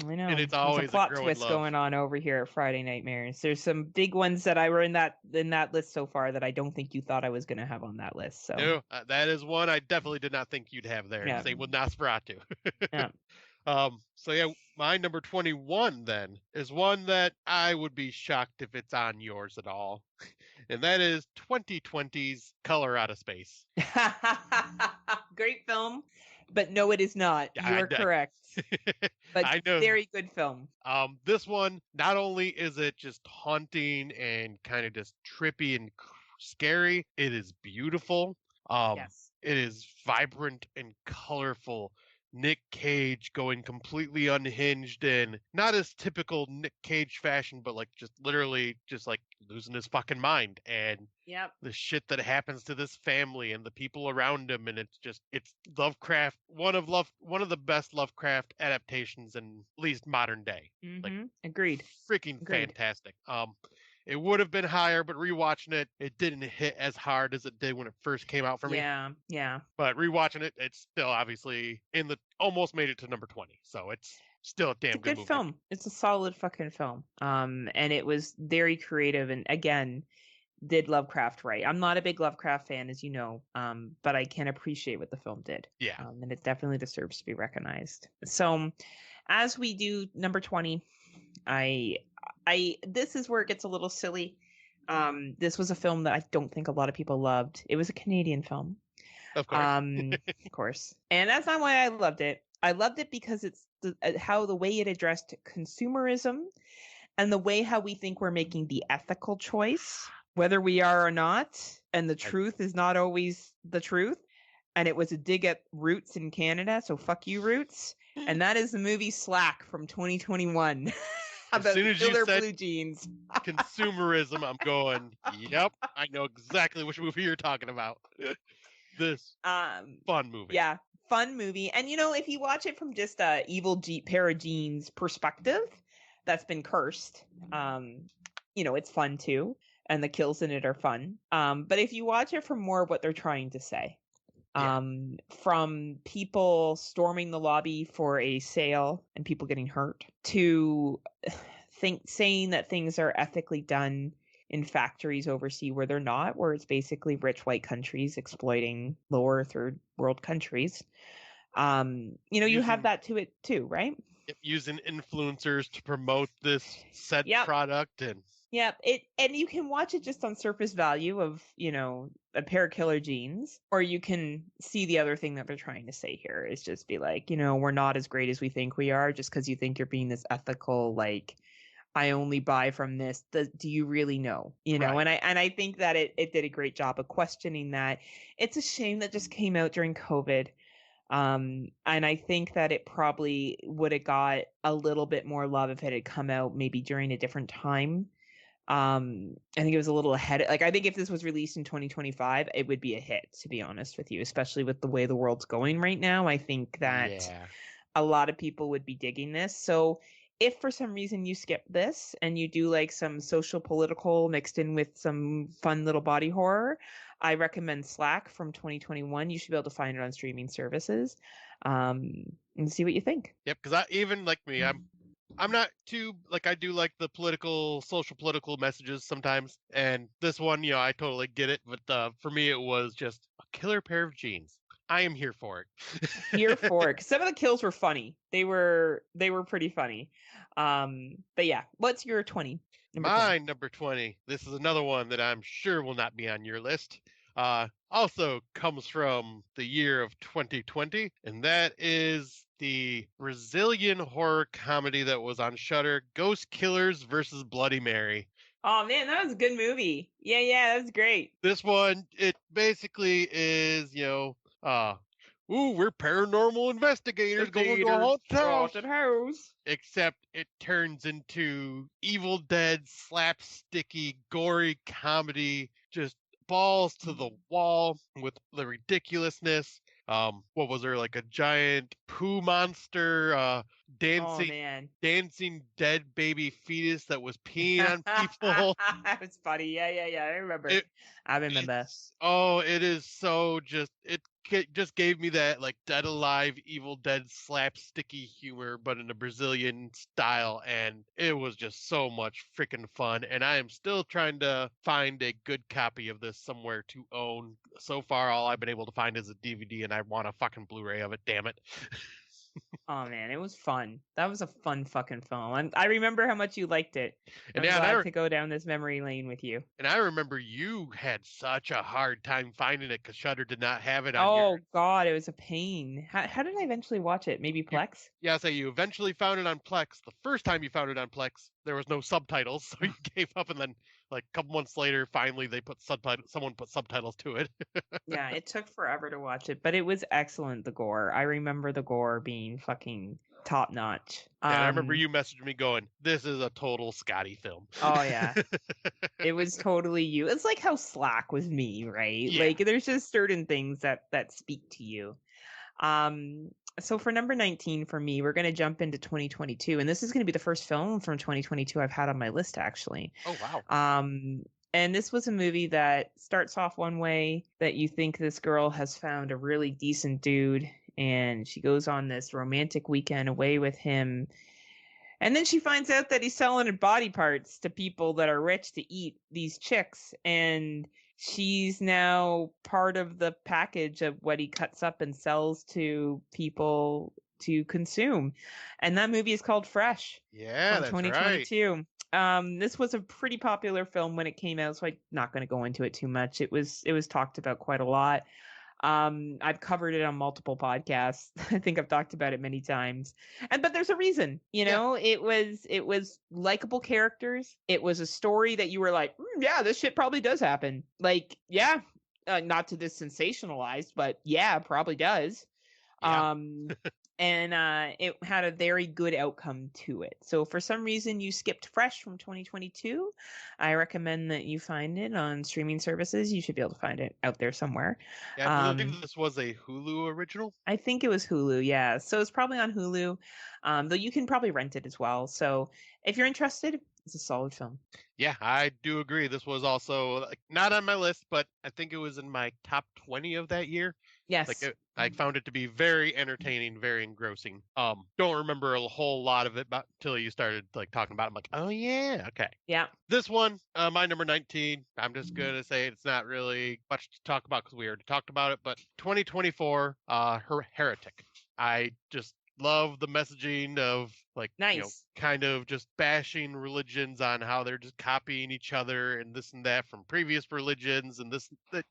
And it's There's always a plot growing twist love. going on over here at Friday Nightmares. There's some big ones that I were in that list so far that I don't think you thought I was going to have on that list. So No, that is one I definitely did not think you'd have there. Yeah. Same with Nosferatu. Yeah. So yeah, my number 21 then is one that I would be shocked if it's on yours at all. And that is 2020's Color Out of Space. Great film, but no, it is not. Yeah, You're correct. But I know. very good film. This one, not only is it just haunting and kind of just trippy and scary, it is beautiful. Yes. It is vibrant and colorful. Nick Cage going completely unhinged and not as typical Nick Cage fashion, but like just literally just like losing his fucking mind and Yep. the shit that happens to this family and the people around him. And it's Lovecraft, one of the best Lovecraft adaptations in at least modern day. Like Agreed. freaking fantastic. It would have been higher, but rewatching it, it didn't hit as hard as it did when it first came out for me. Yeah. But rewatching it, it's still obviously almost made it to number 20. So it's still a damn It's a good movie. film. It's a solid fucking film. And it was very creative and again, did Lovecraft right. I'm not a big Lovecraft fan, as you know, but I can appreciate what the film did. Yeah. And it definitely deserves to be recognized. So as we do number 20, this is where it gets a little silly. This was a film that I don't think a lot of people loved. It was a Canadian film. Of course. Of course. And that's not why I loved it. I loved it because it's how the way it addressed consumerism and the way how we think we're making the ethical choice, whether we are or not. And the truth is not always the truth. And it was a dig at Roots in Canada. So fuck you, Roots. And that is the movie Slack from 2021. As soon as you said blue jeans. consumerism, I'm going, yep, I know exactly which movie you're talking about. This fun movie. Yeah, fun movie. And if you watch it from just a evil pair of jeans perspective that's been cursed, it's fun too. And the kills in it are fun. But if you watch it from more of what they're trying to say, from people storming the lobby for a sale and people getting hurt to saying that things are ethically done in factories overseas where they're not, where it's basically rich white countries exploiting lower third world countries. You have that to it too, right? Using influencers to promote this said product and and you can watch it just on surface value of, a pair of killer jeans, or you can see the other thing that they're trying to say here is just be like, we're not as great as we think we are just because you think you're being this ethical, like, I only buy from this. Do you really know? Right. And I think that it did a great job of questioning that. It's a shame that just came out during COVID. And I think that it probably would have got a little bit more love if it had come out maybe during a different time. I think it was a little ahead. I think if this was released in 2025, it would be a hit, to be honest with you, especially with the way the world's going right now. I think that a lot of people would be digging this. So if for some reason you skip this and you do like some social political mixed in with some fun little body horror, I recommend Slack from 2021. You should be able to find it on streaming services, and see what you think. Yep, because even like me, I'm not too I do like the social political messages sometimes, and this one, I totally get it. But for me, it was just a killer pair of jeans. I am here for it. Here for it. 'Cause some of the kills were funny. They were pretty funny. But yeah, what's your 20? Number 20. Mine, number 20. This is another one that I'm sure will not be on your list. Also comes from the year of 2020, and that is the Brazilian horror comedy that was on Shudder, Ghost Killers versus Bloody Mary. Oh man, that was a good movie. Yeah, that was great. This one, it basically is, we're paranormal investigators going to a haunted house. Haunted house. Except it turns into Evil Dead, slapsticky, gory comedy, just balls to the wall with the ridiculousness. What was there, like a giant poo monster Oh dancing man. dancing dead baby fetus that was peeing on people? That was funny. Yeah. I remember. I remember. It is so just gave me that like Dead Alive, Evil Dead slapsticky humor, but in a Brazilian style, and it was just so much freaking fun. And I am still trying to find a good copy of this somewhere to own. So far, all I've been able to find is a DVD, and I want a fucking Blu-ray of it. Damn it! Oh man, it was fun. That was a fun fucking film. And I remember how much you liked it. And I'm yeah, glad to go down this memory lane with you. And I remember you had such a hard time finding it because Shudder did not have it on Oh god, it was a pain. How did I eventually watch it? Maybe Plex? You eventually found it on Plex. The first time you found it on Plex, there was no subtitles, so you gave up, and then like a couple months later, finally they put subtitles. Someone put subtitles to it. Yeah, it took forever to watch it, but it was excellent. The gore. I remember the gore being fucking top notch. And I remember you messaged me going, "This is a total Scotty film." Oh yeah, it was totally you. It's like how Slack was me, right? Yeah. Like there's just certain things that speak to you. So for number 19 for me, we're going to jump into 2022, and this is going to be the first film from 2022 I've had on my list actually. Oh wow. And this was a movie that starts off one way, that you think this girl has found a really decent dude, and she goes on this romantic weekend away with him. And then she finds out that he's selling her body parts to people that are rich to eat these chicks. And she's now part of the package of what he cuts up and sells to people to consume. And that movie is called Fresh. Yeah, from that's 2022. This was a pretty popular film when it came out, so I'm not going to go into it too much. It was talked about quite a lot. I've covered it on multiple podcasts. I think I've talked about it many times. But there's a reason, it was likable characters. It was a story that you were like, yeah, this shit probably does happen. Like, yeah, not to this sensationalized, but yeah, probably does. Yeah. And it had a very good outcome to it. So for some reason you skipped Fresh from 2022, I recommend that you find it on streaming services. You should be able to find it out there somewhere. Yeah, I believe this was a Hulu original. I think it was Hulu, yeah. So it's probably on Hulu, though you can probably rent it as well. So if you're interested, it's a solid film. Yeah, I do agree. This was also not on my list, but I think it was in my top 20 of that year. Yes. I found it to be very entertaining, very engrossing. Don't remember a whole lot of it until you started talking about it. I'm like, oh yeah, okay. Yeah. This one, my number 19. I'm just gonna say it's not really much to talk about because we already talked about it. But 2024, Heretic. I just love the messaging of nice. Kind of just bashing religions on how they're just copying each other and this and that from previous religions and this that.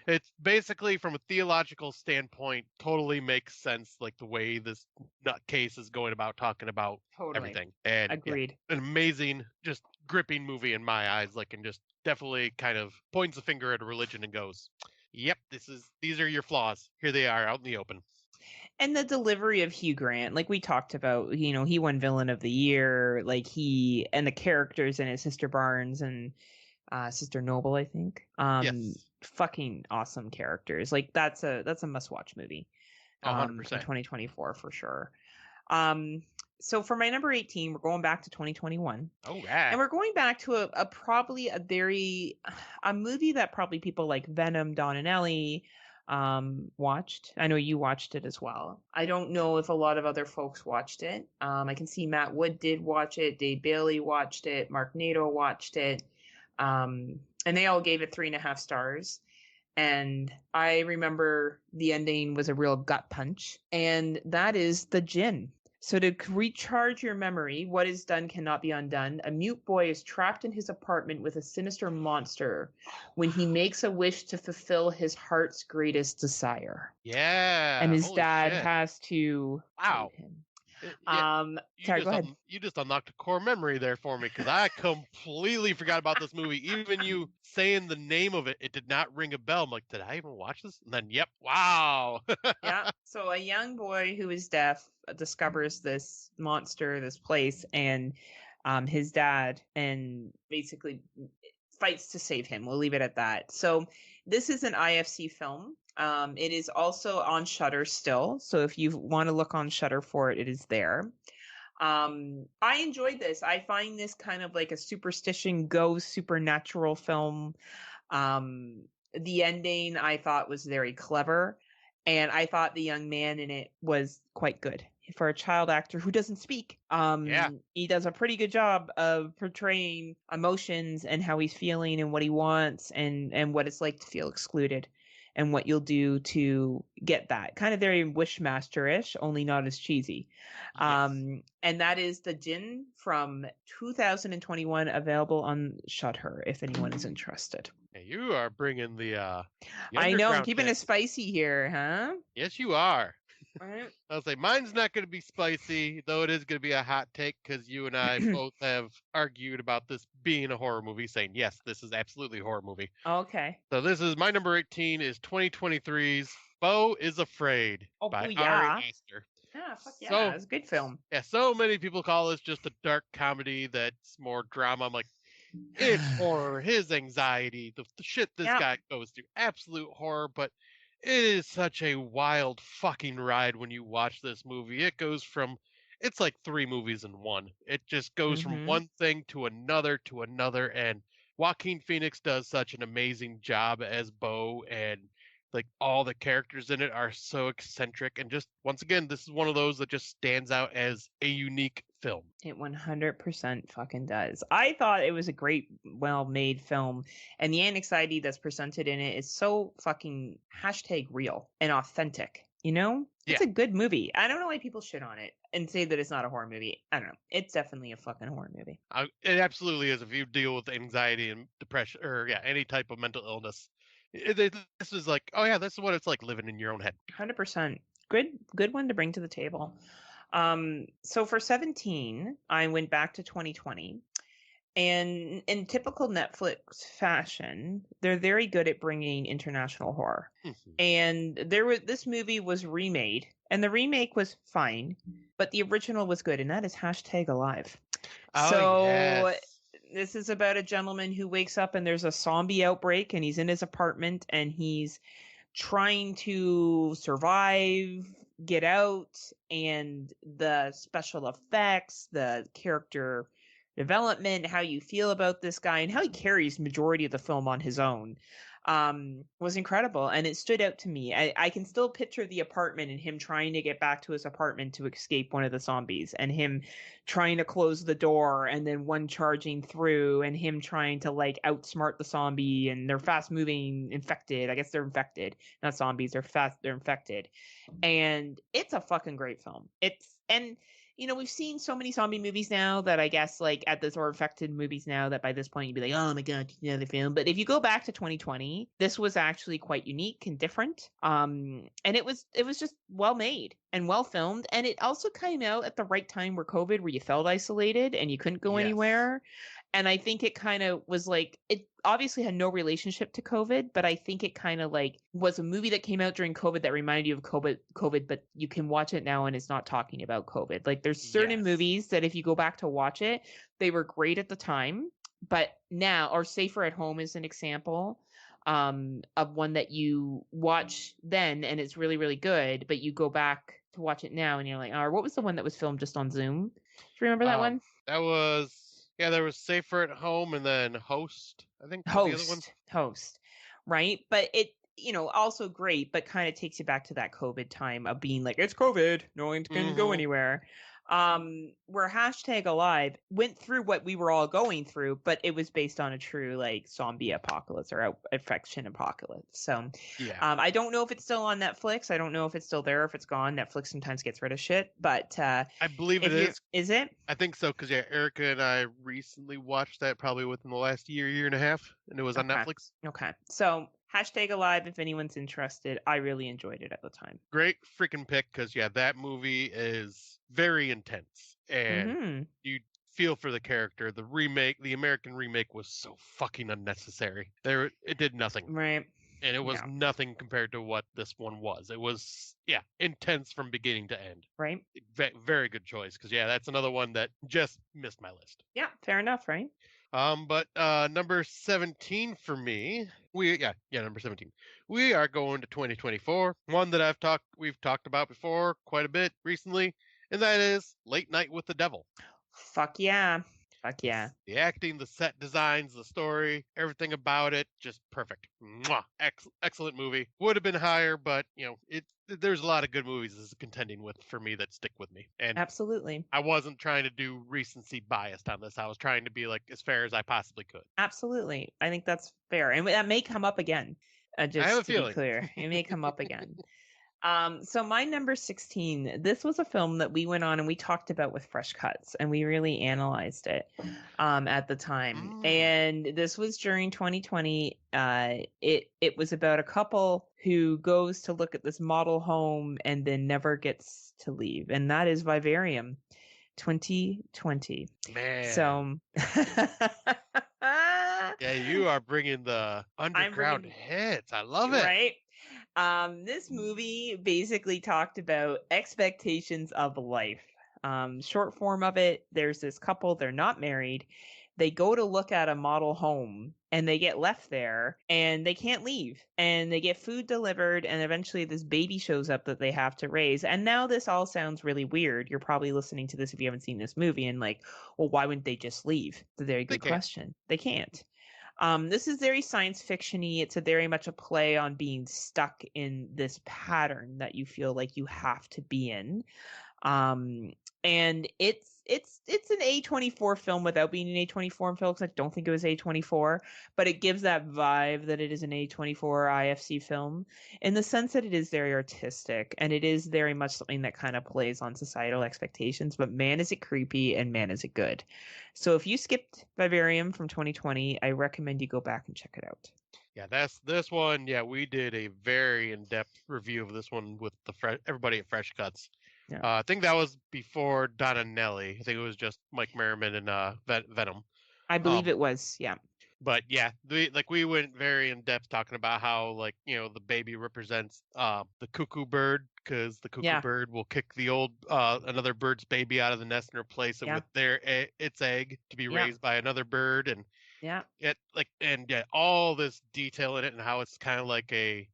It's basically, from a theological standpoint, totally makes sense, like the way this nutcase is going about talking about everything. And agreed. Yeah, an amazing, just gripping movie in my eyes, and just definitely kind of points a finger at a religion and goes, "Yep, these are your flaws. Here they are out in the open." And the delivery of Hugh Grant, like we talked about, he won Villain of the Year, he and the characters in it, Sister Barnes and Sister Noble, I think. Yes. Fucking awesome characters. That's a must-watch movie. 100%. For 2024 for sure. So for my number 18, we're going back to 2021. Oh, yeah. And we're going back to a movie that probably people like Venom, Don and Ellie watched. I know you watched it as well. I don't know if a lot of other folks watched it. I can see Matt Wood did watch it, Dave Bailey watched it, Mark Nato watched it. And they all gave it 3.5 stars. And I remember the ending was a real gut punch, and that is the Djinn. So to recharge your memory, what is done cannot be undone. A mute boy is trapped in his apartment with a sinister monster when he makes a wish to fulfill his heart's greatest desire. And Yeah, his holy dad shit. has to Wow. save him. Yeah, Sorry, go ahead. you just unlocked a core memory there for me because I completely forgot about this movie. Even you saying the name of it, it did not ring a bell. I'm like, did I even watch this? And then, yep, wow. Yeah. So a young boy who is deaf discovers this monster, this place, and his dad, and basically fights to save him. We'll leave it at that. So this is an IFC film. It is also on Shutter still. So if you want to look on Shutter for it, it is there. I enjoyed this. I find this kind of like a superstition ghost supernatural film. The ending I thought was very clever, and I thought the young man in it was quite good for a child actor who doesn't speak. Yeah, He does a pretty good job of portraying emotions and how he's feeling and what he wants and what it's like to feel excluded and what you'll do to get that. Kind of very Wishmaster-ish, only not as cheesy. yes. And that is the Djinn from 2021, available on Shutter if anyone is interested. Hey, you are bringing the I know I'm underground keeping it hits. spicy here, huh? Yes, you are. Right. I'll say mine's not going to be spicy, though it is going to be a hot take because you and I both have argued about this being a horror movie, saying yes, this is absolutely a horror movie. Okay. So this is my number 18 is 2023's Beau is Afraid Oh by Ari yeah. Aster. Yeah, fuck yeah. So It's a good film. yeah, so many people call this just a dark comedy that's more drama. I'm like, it's horror, his anxiety, the shit this Yeah. guy goes through, absolute horror, but it is such a wild fucking ride when you watch this movie. It goes from it's like three movies in one. It just goes from Mm-hmm. one thing to another, and Joaquin Phoenix does such an amazing job as Beau, and like all the characters in it are so eccentric, and just once again, this is one of those that just stands out as a unique film. It 100% fucking does. I thought it was a great, well-made film, and the anxiety that's presented in it is so fucking hashtag real and authentic. You know, it's Yeah, a good movie. I don't know why people shit on it and say that it's not a horror movie. I don't know. It's definitely a fucking horror movie. it absolutely is. If you deal with anxiety and depression, or yeah, any type of mental illness, this is like, oh yeah, this is what it's like living in your own head. 100%. Good one to bring to the table. So for 17, I went back to 2020. And in typical Netflix fashion, they're very good at bringing international horror. Mhm. And this movie was remade, and the remake was fine, but the original was good, and that is hashtag alive. Oh So yes, this is about a gentleman who wakes up and there's a zombie outbreak, and he's in his apartment and he's trying to survive, get out, and the special effects, the character development, how you feel about this guy, and how he carries majority of the film on his own, was incredible. And it stood out to me. I can still picture the apartment and him trying to get back to his apartment to escape one of the zombies, and him trying to close the door and then one charging through, and him trying to like outsmart the zombie, and they're fast moving infected. I guess they're infected, not zombies. They're infected. And it's a fucking great film. And we've seen so many zombie movies now that I guess like at this, or infected movies now, that by this point you'd be like, oh my god, another film. But if you go back to 2020, this was actually quite unique and different. And it was just well made and well filmed, and it also came out at the right time where COVID, where you felt isolated and you couldn't go yes, anywhere. And I think it kind of was like, it obviously had no relationship to COVID, but I think it kind of like was a movie that came out during COVID that reminded you of COVID, but you can watch it now and it's not talking about COVID. Like there's certain yes, movies that if you go back to watch it, they were great at the time, but now, or Safer at Home is an example of one that you watch then and it's really, really good, but you go back to watch it now and you're like, oh, what was the one that was filmed just on Zoom? Do you remember that one? that was yeah. There was Safer at Home, and then Host, I think was the other one. Host, right? But it, also great, but kind of takes you back to that COVID time of being like, it's COVID, no one can go Hmm. anywhere. where hashtag alive went through what we were all going through, but it was based on a true like zombie apocalypse or infection apocalypse. So Yeah. I don't know if it's still on Netflix. I don't know if it's still there, if it's gone. Netflix sometimes gets rid of shit, but I believe it if you're, is. is it? I think so because Erica and I recently watched that probably within the last year and a half, and it was on Okay. Netflix. Okay. So hashtag alive if anyone's interested. I really enjoyed it at the time. Great freaking pick because that movie is very intense, and Mm-hmm. you feel for the character. The American remake, was so fucking unnecessary. It did nothing, Right. and it was Yeah. nothing compared to what this one was. It was intense from beginning to end. Right. Very good choice because that's another one that just missed my list. Yeah. Fair enough. Right. But number 17 for me, number 17. We are going to 2024. One that we've talked about before quite a bit recently, and that is Late Night with the Devil. Fuck yeah. Fuck yeah. The acting, the set designs, the story, everything about it, just perfect. Mwah! Excellent movie. Would have been higher, but there's a lot of good movies this is contending with for me that stick with me. And Absolutely. I wasn't trying to do recency biased on this. I was trying to be like as fair as I possibly could. Absolutely. I think that's fair. And that may come up again. I have Just a to be feeling. clear, it may come up again. So my number 16, this was a film that we went on and we talked about with Fresh Cuts and we really analyzed it at the time. And this was during 2020. It was about a couple who goes to look at this model home and then never gets to leave. And that is Vivarium 2020. Man. So yeah, you are bringing the underground hits. I love it. Right? This movie basically talked about expectations of life. Short form of it, there's this couple, they're not married. They go to look at a model home and they get left there and they can't leave. And they get food delivered and eventually this baby shows up that they have to raise. And now this all sounds really weird. You're probably listening to this if you haven't seen this movie and like, well, why wouldn't they just leave? It's a very good question. They can't. This is very science fiction-y. It's a very much a play on being stuck in this pattern that you feel like you have to be in. And it's an A24 film without being an A24 film because I don't think it was A24, but it gives that vibe that it is an A24 IFC film in the sense that it is very artistic and it is very much something that kind of plays on societal expectations, but man is it creepy and man is it good. So if you skipped Vivarium from 2020, I recommend you go back and check it out. Yeah, that's this one. Yeah, we did a very in-depth review of this one with everybody at Fresh Cuts. Yeah. I think that was before Don and Nelly. I think it was just Mike Merriman and Venom. I believe it was, yeah. But yeah, we went very in depth talking about how the baby represents the cuckoo bird because the cuckoo bird will kick the old another bird's baby out of the nest and replace it with its egg to be raised by another bird and all this detail in it and how it's kind of like a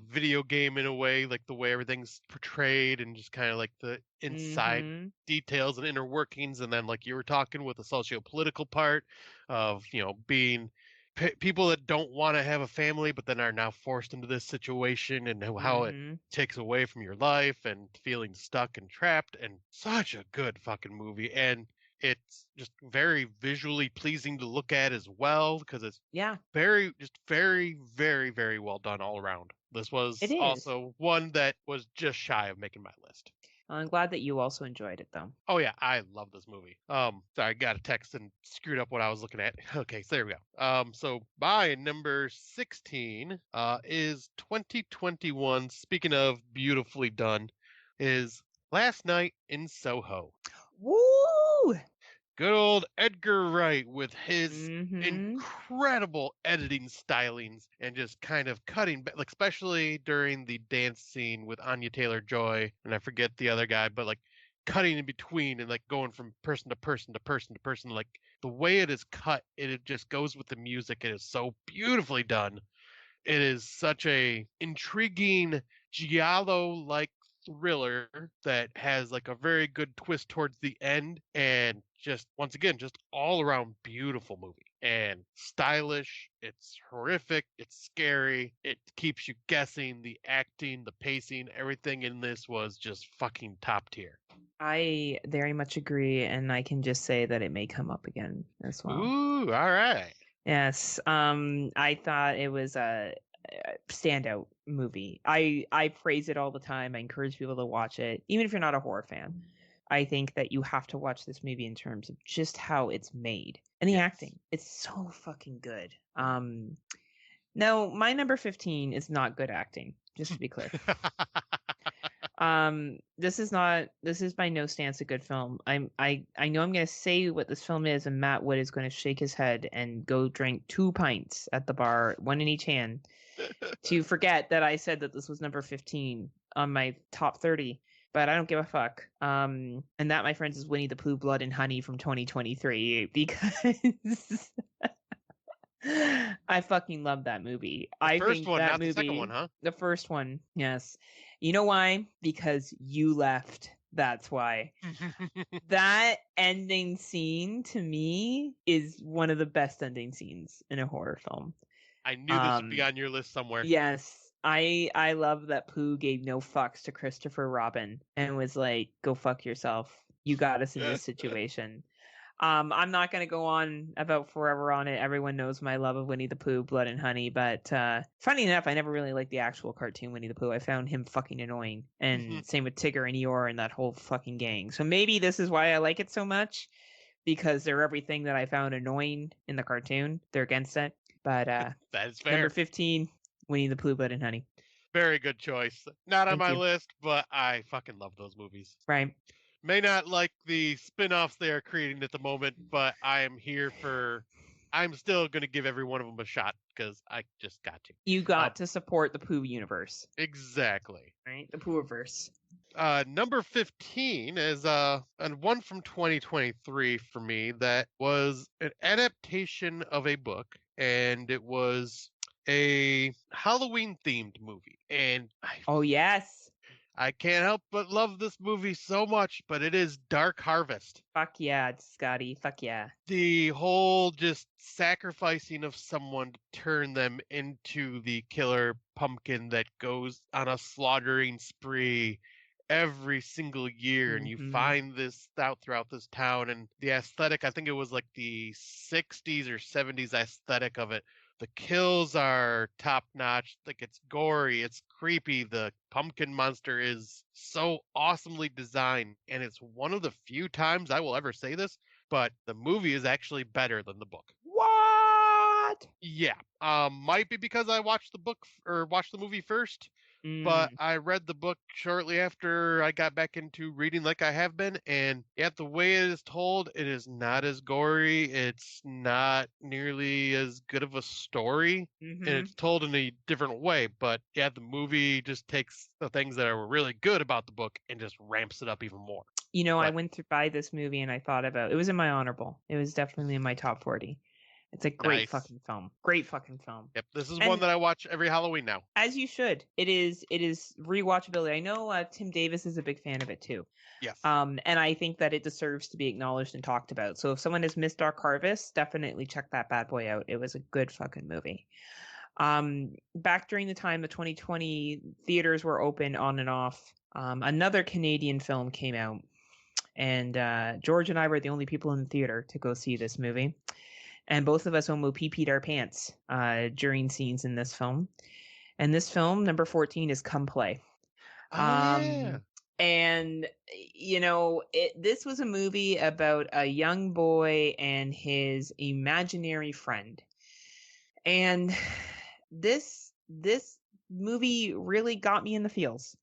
video game in a way, like the way everything's portrayed and just kind of like the inside details and inner workings. And then like you were talking with the socio-political part of, being people that don't want to have a family, but then are now forced into this situation and how it takes away from your life and feeling stuck and trapped. And such a good fucking movie. And it's just very visually pleasing to look at as well because it's very, very, very well done all around. This was also one that was just shy of making my list. Well, I'm glad that you also enjoyed it, though. Oh yeah, I love this movie. Sorry, I got a text and screwed up what I was looking at. Okay, so there we go. So my number 16 is 2021. Speaking of beautifully done, is Last Night in Soho. Woo! Good old Edgar Wright with his incredible editing stylings and just kind of cutting back, like especially during the dance scene with Anya Taylor-Joy and I forget the other guy, but like cutting in between and like going from person to person to person to person, like the way it is cut, it just goes with the music. It is so beautifully done. It is such a intriguing giallo-like thriller that has like a very good twist towards the end and just once again just all around beautiful movie and stylish. It's horrific, it's scary, it keeps you guessing. The acting, the pacing, everything in this was just fucking top tier. I very much agree, and I can just say that it may come up again as well. Ooh, all right. Yes, I thought it was a standout movie. I praise it all the time. I encourage people to watch it, even if you're not a horror fan. I think that you have to watch this movie in terms of just how it's made and the Yes. acting. It's so fucking good. Now my number 15 is not good acting, just to be clear. This is by no stance a good film. I know I'm gonna say what this film is, and Matt Wood is gonna shake his head and go drink 2 pints at the bar, one in each hand, to forget that I said that this was number 15 on my top 30. But I don't give a fuck. And that, my friends, is Winnie the Pooh, Blood and Honey from 2023, because I fucking love that movie. The first think one, that not movie, the second one, huh? The first one, yes. You know why? Because you left. That's why. That ending scene to me is one of the best ending scenes in a horror film. I knew this would be on your list somewhere. Yes. I love that Pooh gave no fucks to Christopher Robin and was like, go fuck yourself. You got us in this situation. I'm not going to go on about forever on it. Everyone knows my love of Winnie the Pooh, Blood and Honey. But funny enough, I never really liked the actual cartoon Winnie the Pooh. I found him fucking annoying. And same with Tigger and Eeyore and that whole fucking gang. So maybe this is why I like it so much, because they're everything that I found annoying in the cartoon. They're against it. But that is fair. Number 15, Winnie the Pooh, Blood and Honey. Very good choice. Not on Thank my you. list, but I fucking love those movies. Right. May not like the spin-offs they are creating at the moment, but I am here for... I'm still going to give every one of them a shot, because I just got to. You got to support the Pooh universe. Exactly. Right? The Poohiverse. Number 15 is one from 2023 for me that was an adaptation of a book, and it was a Halloween-themed movie. And Oh, yes. I can't help but love this movie so much, but it is Dark Harvest. Fuck yeah, Scotty. Fuck yeah. The whole just sacrificing of someone to turn them into the killer pumpkin that goes on a slaughtering spree every single year, and you find this out throughout this town, and the aesthetic, I think it was like the 60s or 70s aesthetic of it. The kills are top notch. Like, it's gory, it's creepy. The pumpkin monster is so awesomely designed, and it's one of the few times I will ever say this, but the movie is actually better than the book. What? Yeah. Might be because I watched the movie first. But I read the book shortly after I got back into reading like I have been, and yet the way it is told, it is not as gory. It's not nearly as good of a story, and it's told in a different way. But yeah, the movie just takes the things that are really good about the book and just ramps it up even more. You know, I went by this movie and I thought about it was in my honorable. It was definitely in my top 40. It's a great fucking film. Great fucking film. Yep, this is one that I watch every Halloween now. As you should. It is rewatchability. I know Tim Davis is a big fan of it too. Yes. And I think that it deserves to be acknowledged and talked about. So if someone has missed Dark Harvest, definitely check that bad boy out. It was a good fucking movie. Back during the time of 2020, theaters were open on and off. Another Canadian film came out, and George and I were the only people in the theater to go see this movie. And both of us almost pee-peed our pants during scenes in this film. And this film, number 14, is Come Play. Yeah. And, you know, this was a movie about a young boy and his imaginary friend. And this movie really got me in the feels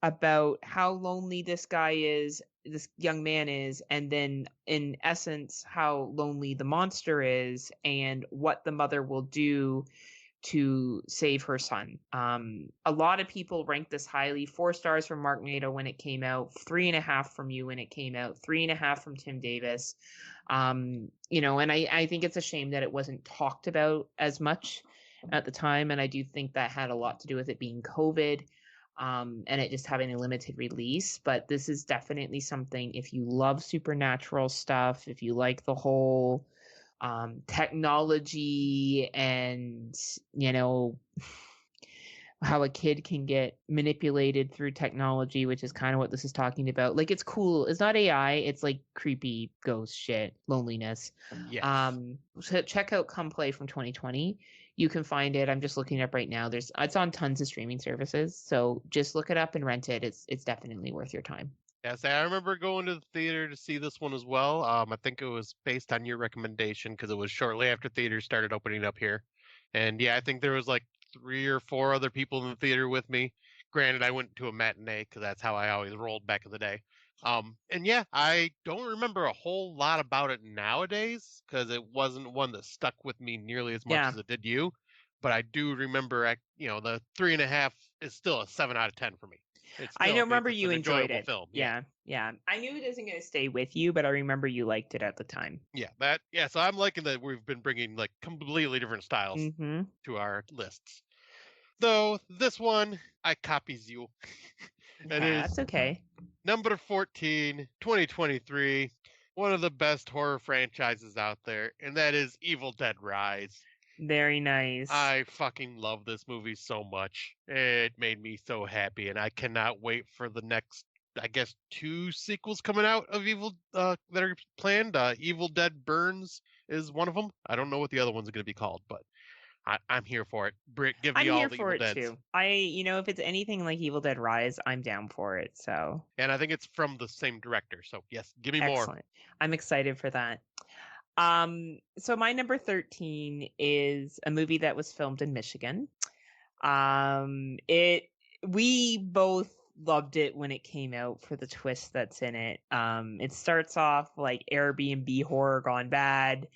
about how lonely this young man is, and then in essence how lonely the monster is, and what the mother will do to save her son. A lot of people rank this highly. 4 stars from Mark Nato when it came out, 3.5 from you when it came out, 3.5 from Tim Davis. You know, and I think it's a shame that it wasn't talked about as much at the time, and I do think that had a lot to do with it being COVID. And it just having a limited release. But this is definitely something, if you love supernatural stuff, if you like the whole technology and, you know, how a kid can get manipulated through technology, which is kind of what this is talking about. Like, it's cool. It's not AI. It's like creepy ghost shit, loneliness. Yes. So check out Come Play from 2020. You can find it. I'm just looking it up right now. It's on tons of streaming services. So just look it up and rent it. It's definitely worth your time. Yes, I remember going to the theater to see this one as well. I think it was based on your recommendation because it was shortly after theaters started opening up here. And yeah, I think there was like 3 or 4 other people in the theater with me. Granted, I went to a matinee because that's how I always rolled back in the day. And yeah, I don't remember a whole lot about it nowadays because it wasn't one that stuck with me nearly as much Yeah. as it did you. But I do remember, the 3.5 is still a 7 out of 10 for me. I know, remember It's you an enjoyed enjoyable it. film. Yeah. Yeah. Yeah. I knew it isn't going to stay with you, but I remember you liked it at the time. Yeah, so I'm liking that we've been bringing like completely different styles Mm-hmm. to our lists. Though this one, I copies you. It Yeah, is that's okay. number 14, 2023, one of the best horror franchises out there, and that is Evil Dead Rise. Very nice. I fucking love this movie so much. It made me so happy, and I cannot wait for the next, I guess, 2 sequels coming out of that are planned. Evil Dead Burns is one of them. I don't know what the other one's going to be called, but I'm here for it. Give me I'm all here the for Evil it Deads, too. If it's anything like Evil Dead Rise, I'm down for it. So and I think it's from the same director. So yes, give me more. excellent. I'm excited for that. So my number 13 is a movie that was filmed in Michigan. It we both loved it when it came out for the twist that's in it. It starts off like Airbnb horror gone bad.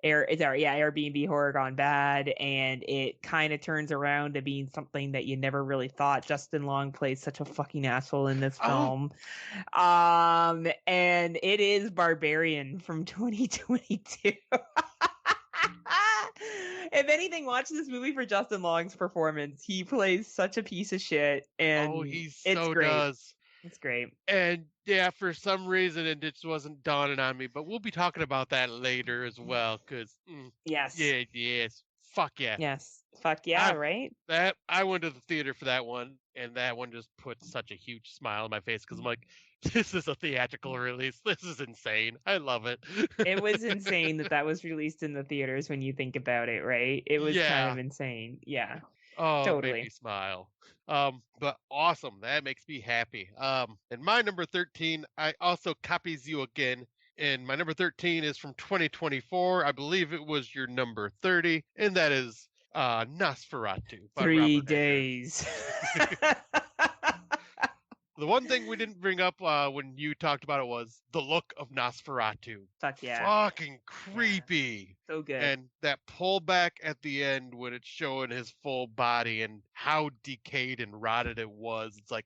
Airbnb horror gone bad, and it kind of turns around to being something that you never really thought. Justin Long plays such a fucking asshole in this Oh, film. And it is Barbarian from 2022. If anything, watch this movie for Justin Long's performance. He plays such a piece of shit, oh, and he it's so great. does. It's great. And yeah, for some reason it just wasn't dawning on me, but we'll be talking about that later as well. Cause Yes. yeah, yes, fuck yeah. Yes. Fuck yeah, I right? I went to the theater for that one, and that one just put such a huge smile on my face because I'm like, this is a theatrical release. This is insane. I love it. It was insane that was released in the theaters when you think about it, right? It was kind of Yeah. insane. Yeah, Oh, it made me totally. smile. But awesome. That makes me happy. And my number 13, I also copies you again. And my number 13 is from 2024. I believe it was your number 30, and that is Nosferatu by 3 Robert Eggers. days. The one thing we didn't bring up when you talked about it was the look of Nosferatu. Fuck yeah. Fucking Yeah. creepy. So good. And that pullback at the end when it's showing his full body and how decayed and rotted it was. It's like,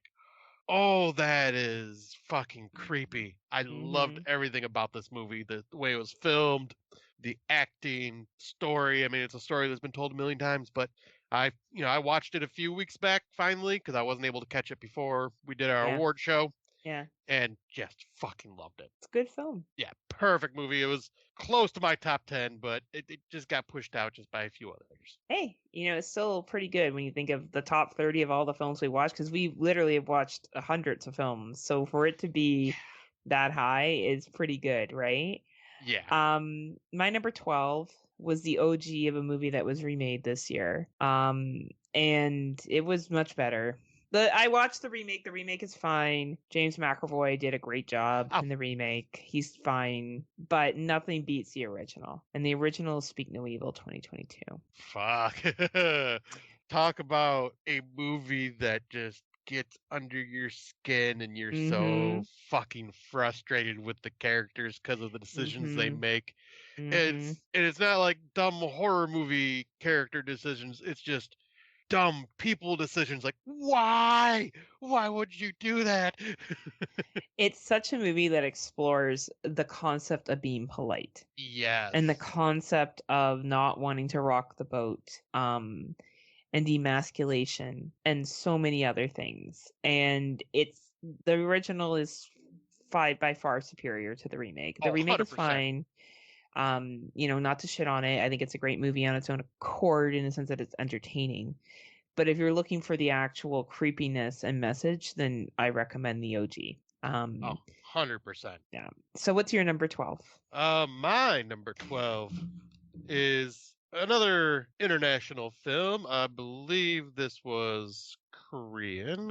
oh, that is fucking creepy. I loved Mhm. everything about this movie. The way it was filmed, the acting, story. I mean, it's a story that's been told a million times, but I watched it a few weeks back finally because I wasn't able to catch it before we did our Yeah. award show, Yeah. and just fucking loved it. It's a good film. Yeah, perfect movie. It was close to my top 10, but it just got pushed out just by a few others. Hey, it's still pretty good when you think of the top 30 of all the films we watched, because we literally have watched hundreds of films. So for it to be that high is pretty good, right? Yeah. My number 12 was the OG of a movie that was remade this year. And it was much better. I watched the remake. The remake is fine. James McAvoy did a great job Oh, in the remake. He's fine, but nothing beats the original. And the original is Speak No Evil 2022. fuck. Talk about a movie that just gets under your skin and you're so Mhm. fucking frustrated with the characters because of the decisions they Mhm. make. Mhm. It's not like dumb horror movie character decisions. It's just dumb people decisions like why would you do that? It's such a movie that explores the concept of being polite Yes. and the concept of not wanting to rock the boat. And demasculation and so many other things. And the original is by far superior to the remake. The Oh, remake is 100%. fine. Not to shit on it. I think it's a great movie on its own accord in the sense that it's entertaining. But if you're looking for the actual creepiness and message, then I recommend the OG. 100%. Yeah. So what's your number 12? My number 12 is another international film. I believe this was Korean.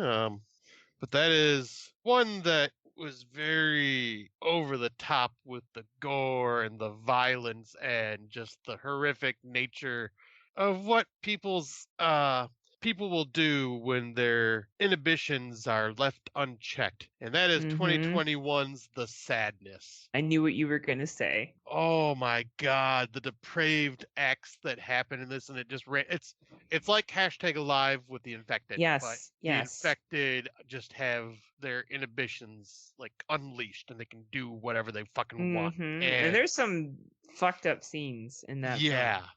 But that is one that was very over the top with the gore and the violence and just the horrific nature of what people will do when their inhibitions are left unchecked. And that is 2021's The Sadness. I knew what you were going to say. Oh my God, the depraved acts that happen in this, and it just ran. It's like hashtag alive with the infected. Yes, but yes. The infected just have their inhibitions like unleashed, and they can do whatever they fucking want. And there's some fucked up scenes in that film.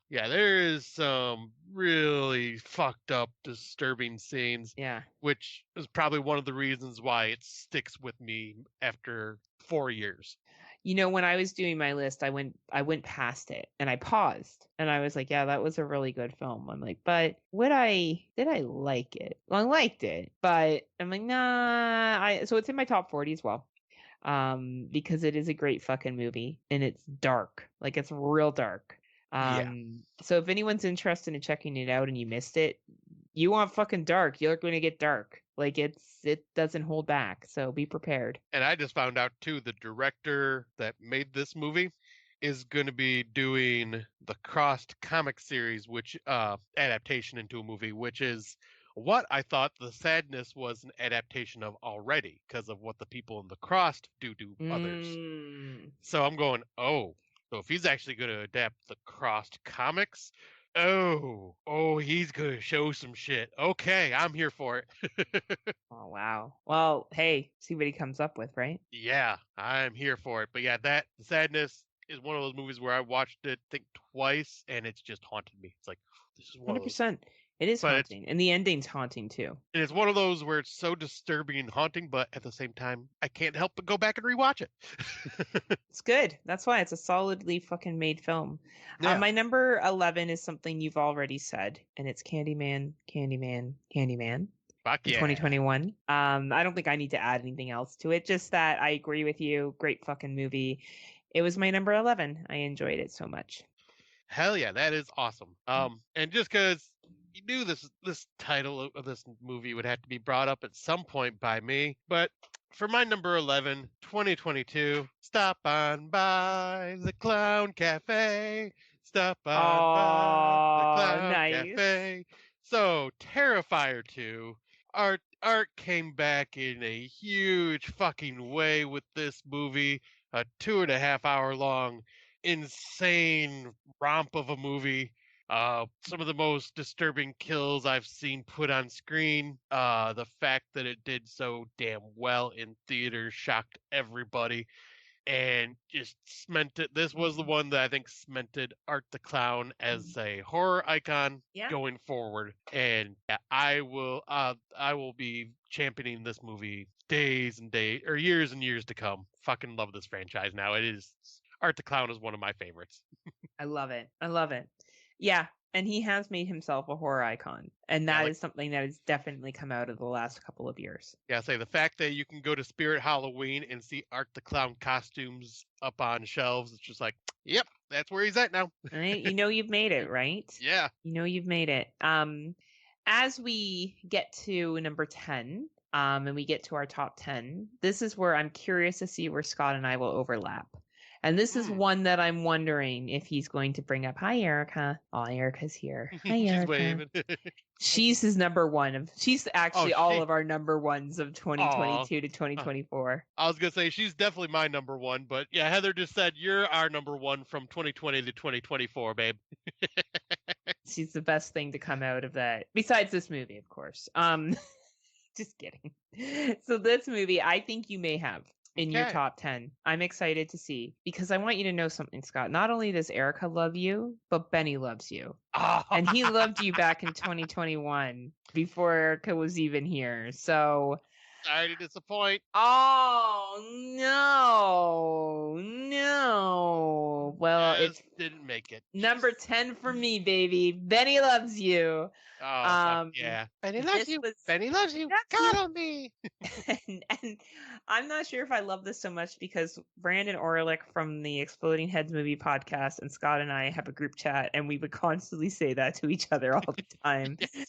Yeah, there is some really fucked up, disturbing scenes. Yeah. Which is probably one of the reasons why it sticks with me after 4 years. You know, when I was doing my list, I went past it and I paused and I was like, yeah, that was a really good film. I'm like, but did I like it? Well, I liked it, but I'm like, nah. So it's in my top 40 as well. Because it is a great fucking movie and it's dark. Like, it's real dark. So if anyone's interested in checking it out and you missed it, you want fucking dark, you're going to get dark. Like, it doesn't hold back, so be prepared. And I just found out too, the director that made this movie is going to be doing the Crossed comic series, which adaptation into a movie, which is what I thought The Sadness was an adaptation of already because of what the people in the Crossed do to others. So I'm going, oh, so if he's actually going to adapt the Crossed comics, oh, he's going to show some shit. Okay, I'm here for it. Oh, wow. Well, hey, see what he comes up with, right? Yeah, I'm here for it. But yeah, The Sadness is one of those movies where I watched it, I think, twice, and it's just haunted me. It's like, this is one 100%. of those. It is haunting, and the ending's haunting too. And it's one of those where it's so disturbing and haunting, but at the same time, I can't help but go back and rewatch it. It's good. That's why it's a solidly fucking made film. Yeah. My number 11 is something you've already said, and it's Candyman. Fuck yeah. 2021. I don't think I need to add anything else to it. Just that I agree with you. Great fucking movie. It was my number 11. I enjoyed it so much. Hell yeah, that is awesome. And just because you knew this title of this movie would have to be brought up at some point by me, but for my number 11, 2022, stop on by the Clown Cafe. Stop on by the Clown Cafe. So, Terrifier 2, Art came back in a huge fucking way with this movie, a 2.5 hour long, insane romp of a movie. Some of the most disturbing kills I've seen put on screen. The fact that it did so damn well in theaters shocked everybody and just cemented. This was the one that I think cemented Art the Clown as a horror icon going forward. And I will be championing this movie days and days or years and years to come. Fucking love this franchise now. It is Art the Clown is one of my favorites. I love it. Yeah, and he has made himself a horror icon, and that is something that has definitely come out of the last couple of years. Yeah, the fact that you can go to Spirit Halloween and see Art the Clown costumes up on shelves, it's just like, yep, that's where he's at now. Right? You know you've made it, right? Yeah. You know you've made it. As we get to number 10, and we get to our top 10, this is where I'm curious to see where Scott and I will overlap. And this is one that I'm wondering if he's going to bring up. Hi, Erica. Oh, Erica's here. Hi, Erica. She's waving. She's his number one. She's actually all of our number ones of 2022 to 2024. I was going to say, she's definitely my number one. But yeah, Heather just said, you're our number one from 2020 to 2024, babe. She's the best thing to come out of that. Besides this movie, of course. Just kidding. So this movie, I think you may have in your top 10. I'm excited to see, because I want you to know something, Scott. Not only does Erica love you, but Benny loves you. And he loved you back in 2021 before Erica was even here. So sorry to disappoint. Oh no. Well, it didn't make it. Number 10 for me, baby. Benny loves you. Oh, fuck yeah. Benny loves you. Benny loves you. God on me. and I'm not sure if I love this so much because Brandon Orlick from the Exploding Heads movie podcast and Scott and I have a group chat and we would constantly say that to each other all the time. Yes.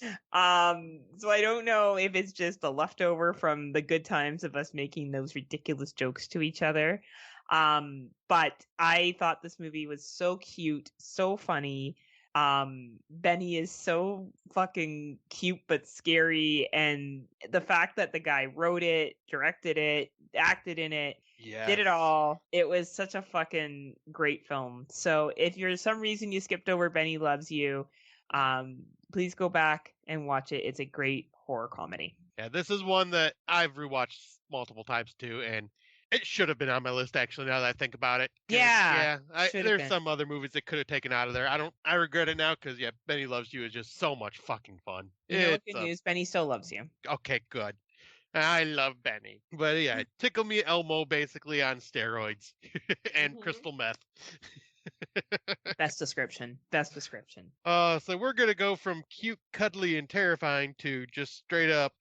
So I don't know if it's just a leftover from the good times of us making those ridiculous jokes to each other. But I thought this movie was so cute, so funny. Benny is so fucking cute but scary, and the fact that the guy wrote it, directed it, acted in it, did it all. It was such a fucking great film. So if you're some reason you skipped over Benny Loves You, please go back and watch it. It's a great horror comedy. Yeah, this is one that I've rewatched multiple times too, and it should have been on my list actually. Now that I think about it, Yeah, there's some other movies that could have taken out of there. I regret it now because Benny Loves You is just so much fucking fun. You know what? Good news, Benny still loves you. Okay, good. I love Benny, but yeah, Tickle Me Elmo basically on steroids and crystal meth. Best description. Best description. So we're gonna go from cute, cuddly, and terrifying to just straight up.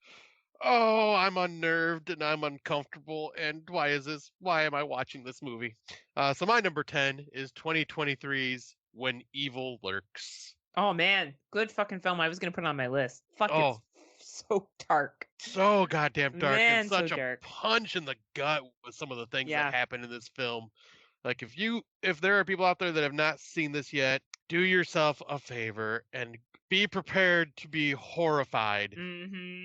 Oh, I'm unnerved and I'm uncomfortable. And why is this? Why am I watching this movie? So my number 10 is 2023's When Evil Lurks. Oh man, good fucking film. I was gonna put it on my list. Fuck, it's so dark. So goddamn dark, Man, and such so a dark. punch in the gut with some of the things that happen in this film. Like if there are people out there that have not seen this yet, do yourself a favor and be prepared to be horrified.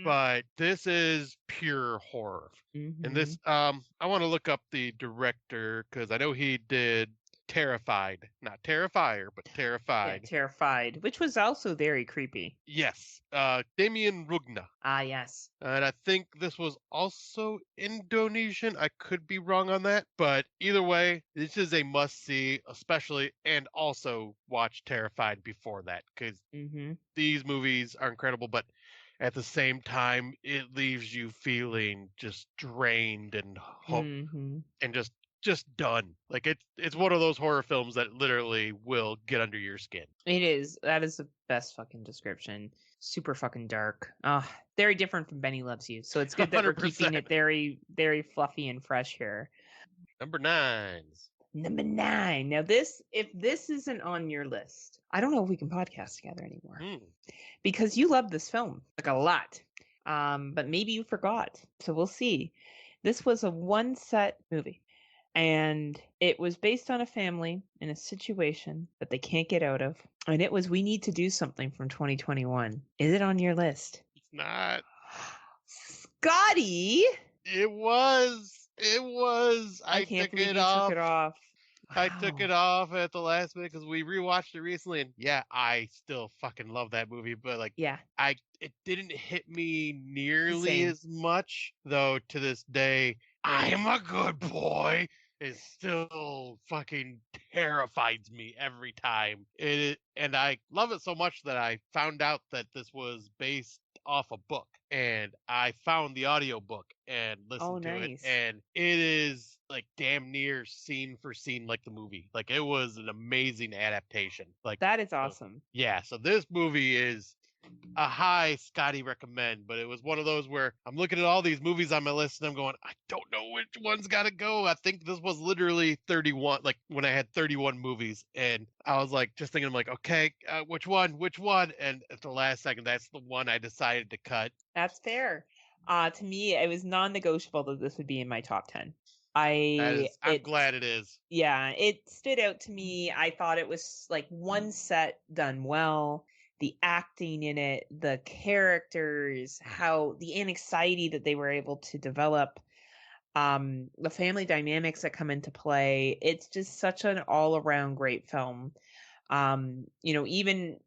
But this is pure horror. And this, I want to look up the director because I know he did Terrified, not Terrifier, but Terrified. Yeah, Terrified, which was also very creepy. Yes, Damien Rugna. Ah, yes. And I think this was also Indonesian. I could be wrong on that, but either way, this is a must-see, especially, and also watch Terrified before that, because these movies are incredible, but at the same time, it leaves you feeling just drained and and just done. Like it's one of those horror films that literally will get under your skin. It is. That is the best fucking description. Super fucking dark. Very different from Benny Loves You. So it's good that 100%. We're keeping it very, very fluffy and fresh here. Number 9. Number 9. Now if this isn't on your list, I don't know if we can podcast together anymore. Because you love this film like a lot. But maybe you forgot. So we'll see. This was a one set movie. And it was based on a family in a situation that they can't get out of. And it was We Need to Do Something from 2021. Is it on your list? It's not. Scotty! It was. I can't believe you took it off. Wow. I took it off at the last minute because we rewatched it recently, and I still fucking love that movie. But it didn't hit me nearly as much, though. To this day, I am a good boy. It still fucking terrifies me every time. And I love it so much that I found out that this was based off a book, and I found the audiobook and listened to it, and it is like damn near scene for scene like the movie. Like it was an amazing adaptation. Like that is awesome. So this movie is a high Scotty recommend, but it was one of those where I'm looking at all these movies on my list and I'm going, I don't know which one's got to go. I think this was literally 31, like when I had 31 movies, and I was like, just thinking, I'm like, okay, which one? And at the last second, that's the one I decided to cut. That's fair. To me, it was non-negotiable that this would be in my top 10. I'm glad it is. Yeah, it stood out to me. I thought it was like one set done well. The acting in it, the characters, how the anxiety that they were able to develop, the family dynamics that come into play. It's just such an all-around great film. Even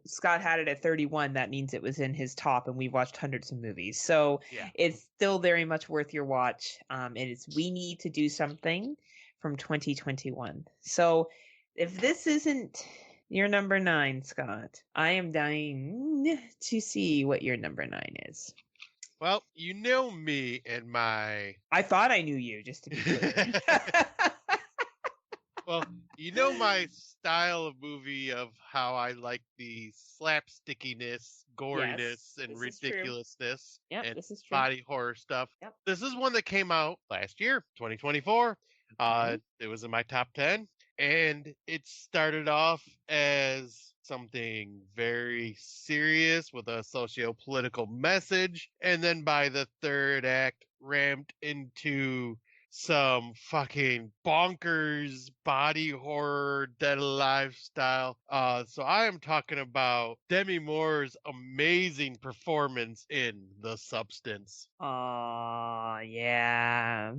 Scott had it at 31. That means it was in his top, and we've watched hundreds of movies. So it's still very much worth your watch. It is We Need to Do Something from 2021. So if this isn't your number 9, Scott, I am dying to see what your number 9 is. Well, you know me and my... I thought I knew you, just to be clear. Well, You know my style of movie of how I like the slapstickiness, Yes, goriness, and this is true. ridiculousness Yep, and this is true. body horror stuff. Yep. This is one that came out last year, 2024. Okay. It was in my top 10, and it started off as something very serious with a socio-political message, and then by the third act ramped into some fucking bonkers body horror dead alive style. So I am talking about Demi Moore's amazing performance in The Substance. Yeah.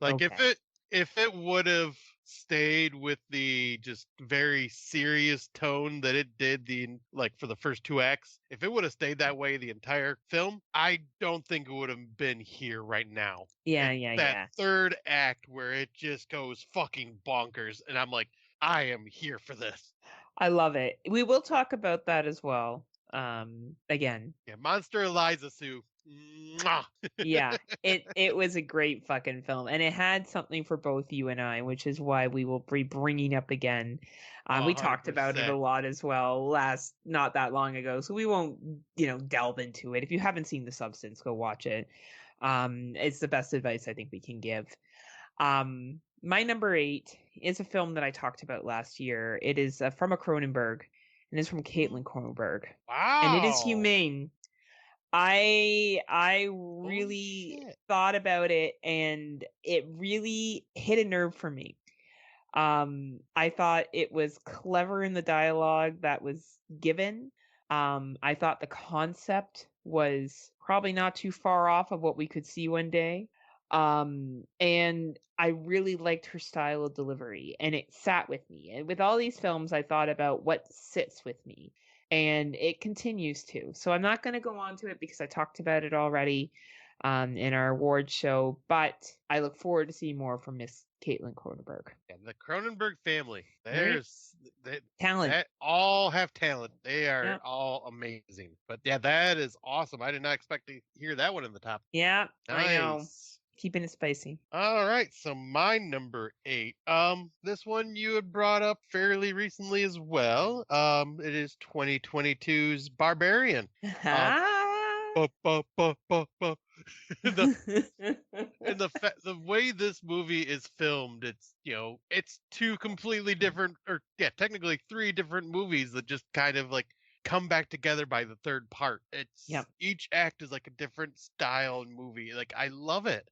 Like Okay. if it would have stayed with the just very serious tone that it did for the first two acts, if it would have stayed that way the entire film, I don't think it would have been here right now. Yeah, It's yeah, that yeah. third act where it just goes fucking bonkers, and I'm like, I am here for this. I love it. We will talk about that as well. Again. Yeah, Monster Eliza Sue. Mwah! Yeah, it was a great fucking film, and it had something for both you and I, which is why we will be bringing up again. We talked about it a 100%. lot as well not that long ago, so we won't delve into it. If you haven't seen The Substance, go watch it. It's the best advice I think we can give. My number 8 is a film that I talked about last year. It is from a Cronenberg, and it's from Caitlin Cronenberg, and it is Wow. Humane. I Holy really shit. thought about it, and it really hit a nerve for me. I thought it was clever in the dialogue that was given. I thought the concept was probably not too far off of what we could see one day. And I really liked her style of delivery, and it sat with me. And with all these films, I thought about what sits with me, and it continues to. So I'm not going to go on to it because I talked about it already in our award show, but I look forward to seeing more from Miss Caitlin Cronenberg. Yeah, the Cronenberg family. Right? Talent. That all have talent. They Yeah. are all amazing. But yeah, that is awesome. I did not expect to hear that one in the top. Yeah, I know. Nice. Keeping it spicy. All right, so my number 8. This one you had brought up fairly recently as well. It is 2022's Barbarian. Um, bu- bu- bu- bu- bu- the and the way this movie is filmed, it's two completely different, or yeah, technically three different movies that just kind of like come back together by the third part. It's Yep. each act is like a different style and movie. Like I love it.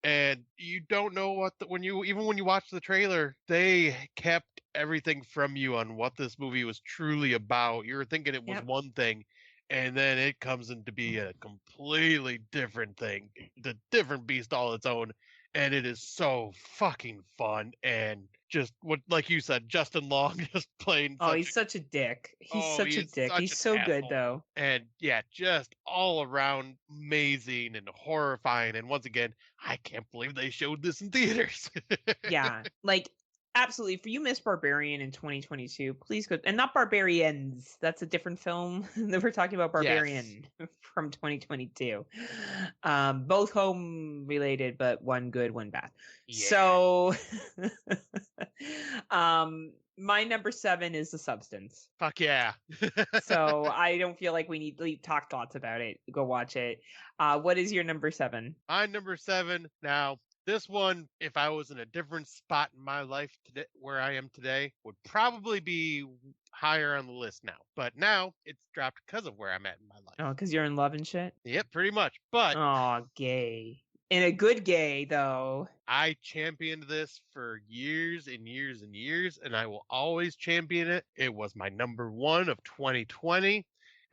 And you don't know when you watch the trailer, they kept everything from you on what this movie was truly about. You were thinking it was Yep. one thing, and then it comes into be a completely different thing, the different beast all its own, and it is so fucking fun. And just what, like you said, Justin Long just playing Oh, he's such a dick. He's he such a is dick. such He's an so good asshole. though. And yeah, just all around amazing and horrifying. And once again, I can't believe they showed this in theaters. Yeah, like absolutely. For you, Miss Barbarian in 2022, please go, and not Barbarians. That's a different film. That we're talking about Yes. Barbarian from 2022. Both home related, but one good, one bad. Yeah. So, my number 7 is The Substance. Fuck yeah. So I don't feel like we need to talk lots about it. Go watch it. What is your number 7? My number 7. Now, this one, if I was in a different spot in my life today, where I am today, would probably be higher on the list now. But now it's dropped because of where I'm at in my life. Oh, because you're in love and shit? Yep, pretty much. But oh, gay. In a good gay, though. I championed this for years and years and years, and I will always champion it. It was my number 1 of 2020.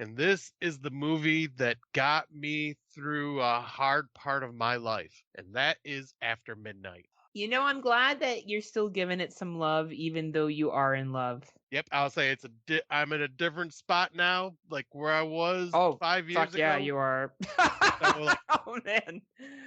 And this is the movie that got me through a hard part of my life, and that is After Midnight. You know, I'm glad that you're still giving it some love, even though you are in love. Yep, I'll say I'm in a different spot now, like where I was 5 years ago. Yeah, you are. Oh man!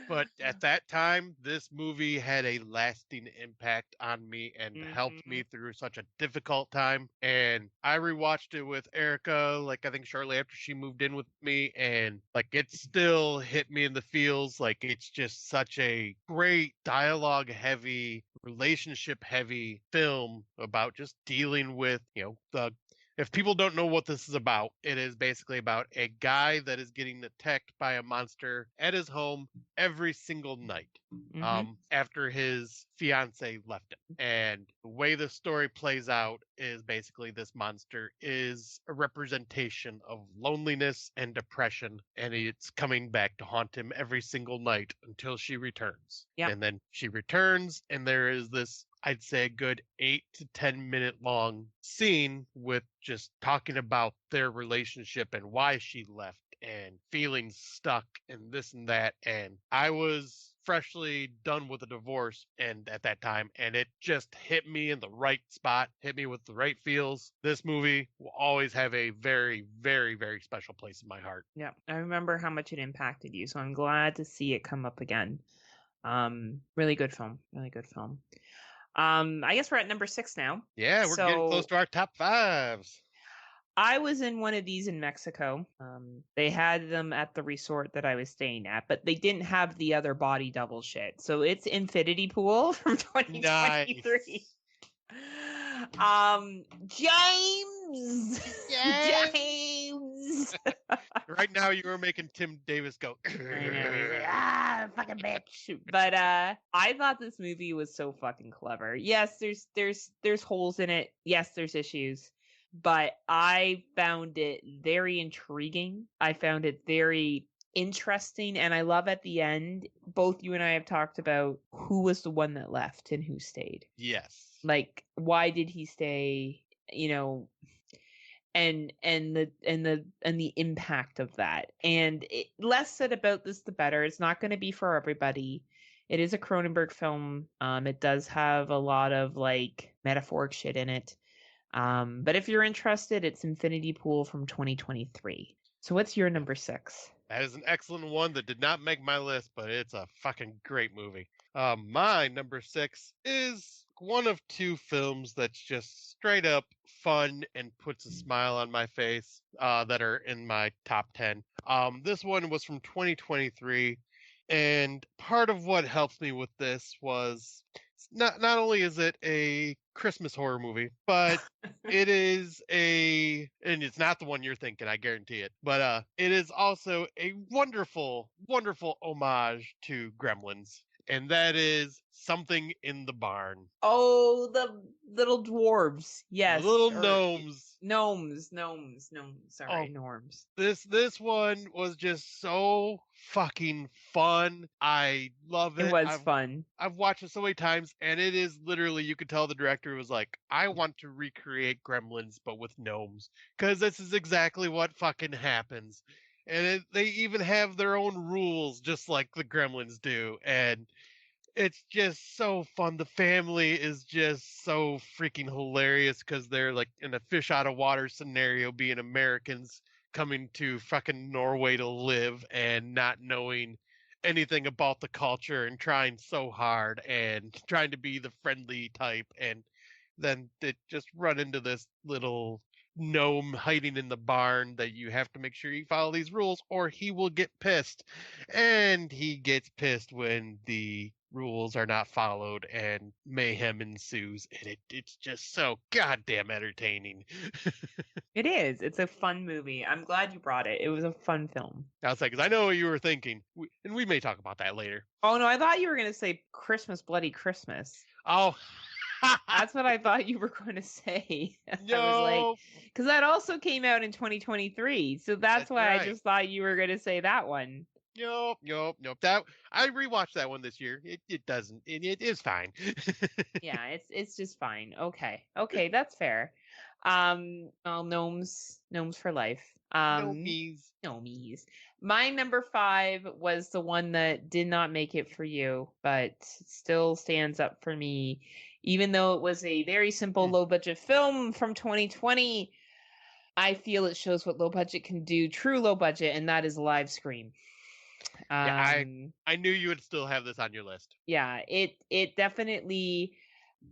But at that time, this movie had a lasting impact on me and helped me through such a difficult time. And I rewatched it with Erica, like I think shortly after she moved in with me, and like it still hit me in the feels. Like it's just such a great dialogue heavy, relationship heavy film about just dealing with, the if people don't know what this is about, it is basically about a guy that is getting attacked by a monster at his home every single night after his fiance left him. And the way the story plays out is basically this monster is a representation of loneliness and depression, and it's coming back to haunt him every single night until she returns. Yeah. And then she returns, and there is this, I'd say, a good 8 to 10 minute long scene with just talking about their relationship and why she left and feeling stuck and this and that. And I was freshly done with a divorce and at that time, and it just hit me in the right spot, hit me with the right feels. This movie will always have a very, very, very special place in my heart. Yeah, I remember how much it impacted you, so I'm glad to see it come up again. Really good film. Really good film. I guess we're at number 6 now. Yeah, we're getting close to our top 5s. I was in one of these in Mexico. They had them at the resort that I was staying at, but they didn't have the other body double shit. So it's Infinity Pool from 2023. Nice. James. Yes. James. Right now, you are making Tim Davis go. I know, he's like, fucking bitch. But I thought this movie was so fucking clever. Yes, there's holes in it. Yes, there's issues. But I found it very intriguing. I found it very interesting. And I love at the end, both you and I have talked about who was the one that left and who stayed. Yes. Like, why did he stay? And the impact of that. And less said about this, the better. It's not going to be for everybody. It is a Cronenberg film. It does have a lot of like metaphoric shit in it. But if you're interested, it's Infinity Pool from 2023. So what's your number 6? That is an excellent one that did not make my list, but it's a fucking great movie. My number 6 is one of two films that's just straight up fun and puts a smile on my face that are in my top 10. This one was from 2023, and part of what helps me with this was not only is it a Christmas horror movie, but it is and it's not the one you're thinking, I guarantee it, but it is also a wonderful, wonderful homage to Gremlins, and that is Something in the Barn. Oh, the little dwarves. Yes. The little gnomes. Gnomes. Sorry, norms. This one was just so fucking fun. I love it. It was fun. I've watched it so many times, and it is literally, you could tell the director was like, I want to recreate Gremlins, but with gnomes, because this is exactly what fucking happens. And they even have their own rules, just like the Gremlins do. And it's just so fun. The family is just so freaking hilarious because they're like in a fish out of water scenario, being Americans coming to fucking Norway to live and not knowing anything about the culture and trying so hard and trying to be the friendly type. And then they just run into this little gnome hiding in the barn that you have to make sure you follow these rules or he will get pissed. And he gets pissed when the rules are not followed and mayhem ensues, and it's just so goddamn entertaining. It is. It's a fun movie. I'm glad you brought it. It was a fun film. I was like, because I know what you were thinking, and we may talk about that later. Oh no, I thought you were going to say Christmas, Bloody Christmas. Oh, that's what I thought you were going to say. No, I was like, because that also came out in 2023, so that's why right. I just thought you were going to say that one. Nope. That I rewatched that one this year. It doesn't. It is fine. Yeah, it's just fine. Okay, that's fair. Well, gnomes for life. Gnomies. My number 5 was the one that did not make it for you, but still stands up for me, even though it was a very simple, low budget film from 2020. I feel it shows what low budget can do. True low budget, and that is Live Scream. Yeah, I knew you would still have this on your list. Yeah, it definitely,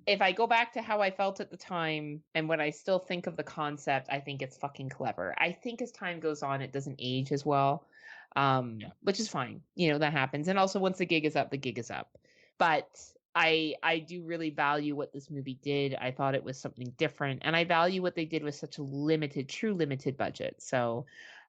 if I go back to how I felt at the time and when I still think of the concept, I think it's fucking clever. I think as time goes on, it doesn't age as well, which is fine. That happens. And also once the gig is up, the gig is up. But I do really value what this movie did. I thought it was something different, and I value what they did with such a true limited budget. So,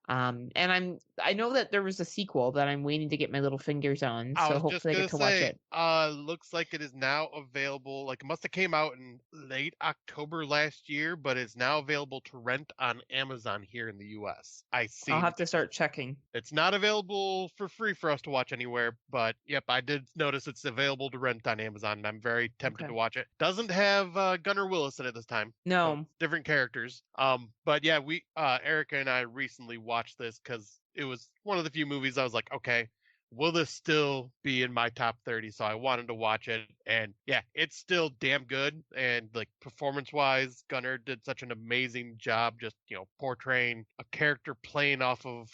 and I know that there was a sequel that I'm waiting to get my little fingers on. I So was just hopefully I get gonna to watch say, it. looks like it is now available. Like it must have came out in late October last year, but it's now available to rent on Amazon here in the U.S. I I'll seen have to start checking. it's not available for free for us to watch anywhere, but yep, I did notice it's available to rent on Amazon. And I'm very tempted Okay. to watch it. Doesn't have Gunnar Willis in it this time, so No. different characters. But yeah, we Erica and I recently watched this because it was one of the few movies I was like, okay, will this still be in my top 30? So I wanted to watch it. And yeah, it's still damn good. And like performance wise, Gunnar did such an amazing job just, portraying a character playing off of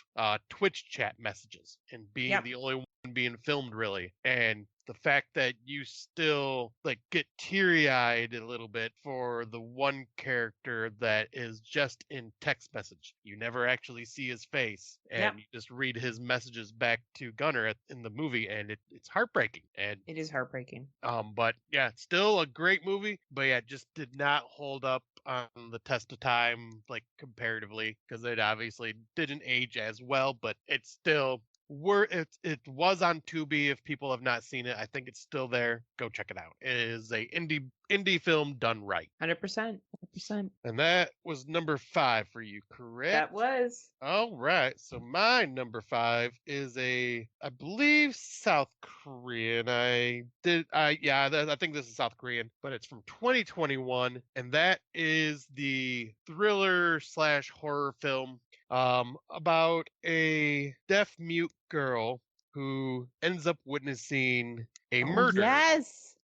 Twitch chat messages and being Yep. the only one being filmed really. And the fact that you still like get teary-eyed a little bit for the one character that is just in text message. You never actually see his face, Yep. and you just read his messages back to Gunnar in the movie, and it's heartbreaking. And It is heartbreaking. but yeah, still a great movie, but yeah, just did not hold up on the test of time, like comparatively, because it obviously didn't age as well, but it's still it was on Tubi. If people have not seen it, I think it's still there. Go check it out. It is a indie film done right. 100%. 100%. And that was number 5 for you, correct? That was. All right. So my number 5 is I believe South Korean. I think this is South Korean, but it's from 2021, and that is the thriller slash horror film about a deaf mute girl who ends up witnessing a Oh, murder. yes.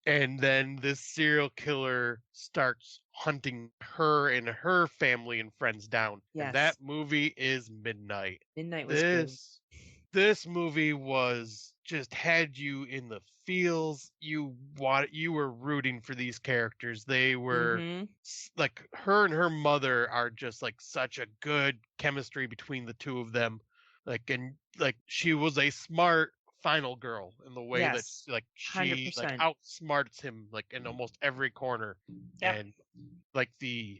And then this serial killer starts hunting her and her family and friends down. Yes. And that movie is Midnight. Midnight was good. This movie was just had you in the feels. You were rooting for these characters. They were like her and her mother are just like such a good chemistry between the two of them. Like she was a smart final girl in the way that like she 100%. like outsmarts him like in almost every corner. Yep. And like the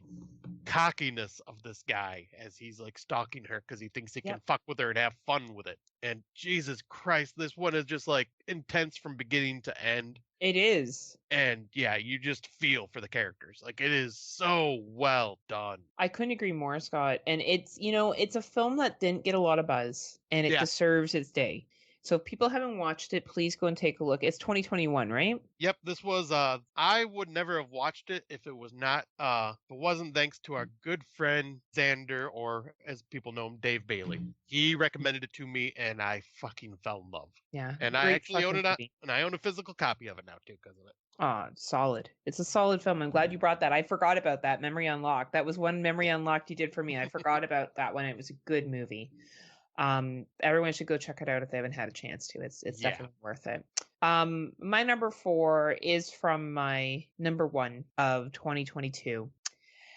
cockiness of this guy as he's like stalking her because he thinks he can fuck with her and have fun with it. And Jesus Christ, this one is just like intense from beginning to end. It is. And yeah, you just feel for the characters. Like it is so well done. I couldn't agree more, Scott. And it's, it's a film that didn't get a lot of buzz, and it deserves its day. So if people haven't watched it, please go and take a look. It's 2021, right? Yep, this was I would never have watched it if it was not if it wasn't thanks to our good friend Xander, or as people know him, Dave Bailey. He recommended it to me and I fucking fell in love. Yeah. And I actually own it and I own a physical copy of it now too because of it. Solid. It's a solid film. I'm glad you brought that. I forgot about that. Memory Unlocked. That was one Memory Unlocked you did for me. I forgot about that one. It was a good movie. Everyone should go check it out if they haven't had a chance to. It's definitely worth it. My number 4 is from my number 1 of 2022.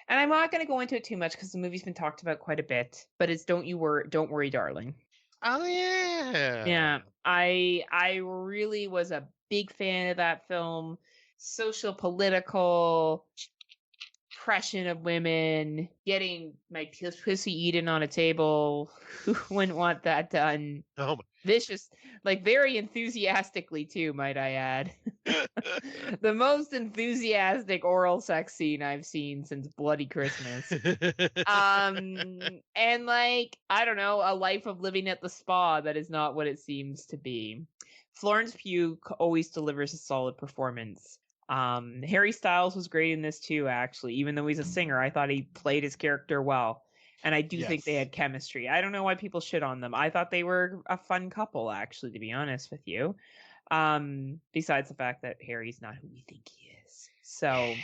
And I'm not going to go into it too much because the movie's been talked about quite a bit, but it's Don't Worry, Darling. Oh yeah. Yeah. I really was a big fan of that film. Social political oppression of women, getting my pussy eaten on a table. Who wouldn't want that done? Oh, vicious, like very enthusiastically too, might I add. The most enthusiastic oral sex scene I've seen since Bloody Christmas. And like, I don't know, a life of living at the spa that is not what it seems to be. Florence Pugh always delivers a solid performance. Harry Styles was great in this too, actually. Even though he's a singer, I thought he played his character well. And I do think they had chemistry. I don't know why people shit on them. I thought they were a fun couple, actually, to be honest with you. Besides the fact that Harry's not who we think he is. So,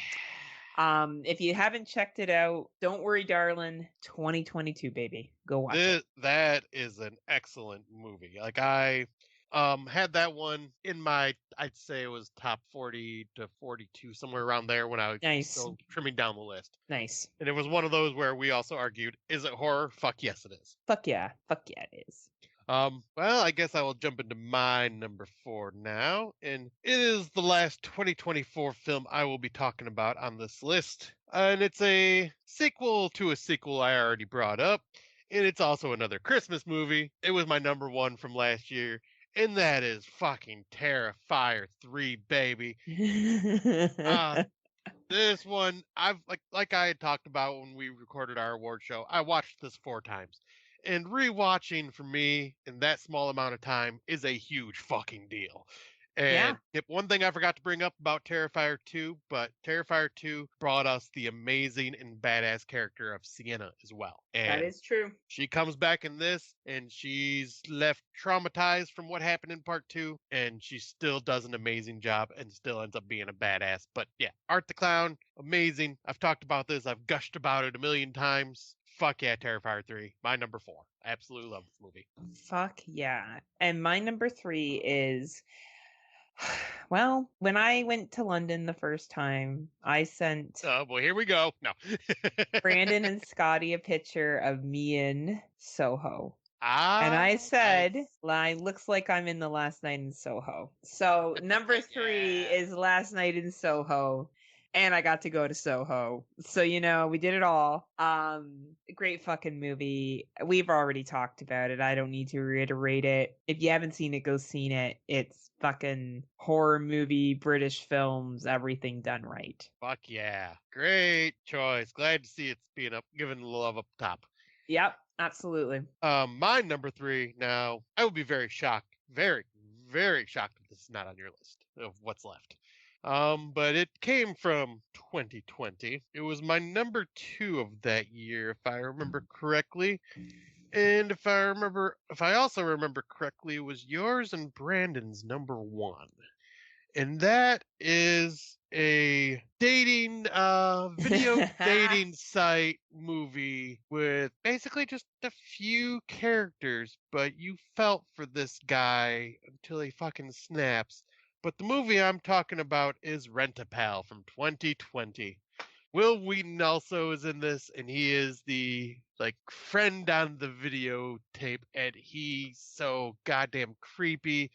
if you haven't checked it out, Don't Worry, Darling, 2022, baby. Go watch it. That is an excellent movie. Like I had that one in my, I'd say it was top 40 to 42, somewhere around there when I was still trimming down the list. Nice. And it was one of those where we also argued, is it horror? Fuck yes, it is. Fuck yeah. Fuck yeah, it is. Well, I guess I will jump into my number 4 now, and it is the last 2024 film I will be talking about on this list. And it's a sequel to a sequel I already brought up, and it's also another Christmas movie. It was my number 1 from last year, and that is fucking Terrifier 3, baby. Uh, this one, I've like I had talked about when we recorded our award show. I watched this 4 times, and rewatching for me in that small amount of time is a huge fucking deal. Yeah, And yep, one thing I forgot to bring up about Terrifier 2, but Terrifier 2 brought us the amazing and badass character of Sienna as well. that And is true. she comes back in this and she's left traumatized from what happened in part 2, and she still does an amazing job and still ends up being a badass. But yeah, Art the Clown, amazing. I've talked about this, I've gushed about it a million times. Fuck yeah, Terrifier 3, my number 4. I absolutely love this movie. Fuck yeah. And my number 3 is, well, when I went to London the first time, I sent Oh boy, here we go. No. Brandon and Scotty a picture of me in Soho. And Ah, I said, nice. looks like I'm in the Last Night in Soho. So number 3 Yeah. is Last Night in Soho. And I got to go to Soho. So, we did it all. Great fucking movie. We've already talked about it. I don't need to reiterate it. If you haven't seen it, go see it. It's fucking horror movie, British films, everything done right. Fuck yeah. Great choice. Glad to see it's being given love up top. Yep, absolutely. My number 3 now, I would be very shocked, very, very shocked if this is not on your list of what's left. But it came from 2020. It was my number 2 of that year, if I remember correctly. And if I also remember correctly, it was yours and Brandon's number 1. And that is a video dating site movie with basically just a few characters, but you felt for this guy until he fucking snaps. But the movie I'm talking about is Rent-A-Pal from 2020. Will Wheaton also is in this, and he is the friend on the videotape, and he's so goddamn creepy.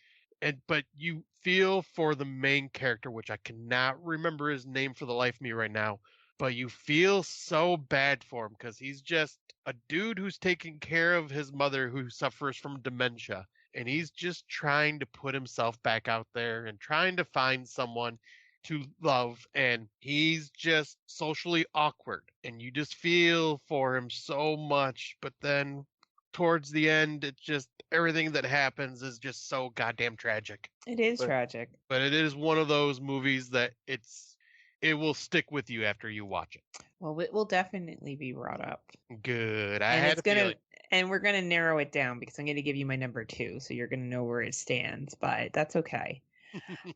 But you feel for the main character, which I cannot remember his name for the life of me right now. But you feel so bad for him because he's just a dude who's taking care of his mother who suffers from dementia, and he's just trying to put himself back out there and trying to find someone to love, and he's just socially awkward, and you just feel for him so much. But then towards the end, it's just everything that happens is just so goddamn tragic. It is but tragic. but it is one of those movies that it will stick with you after you watch it. Well, it will definitely be brought up. Good, I And had it's a gonna feeling. and we're gonna narrow it down because I'm gonna give you my number 2, so you're gonna know where it stands, but that's okay.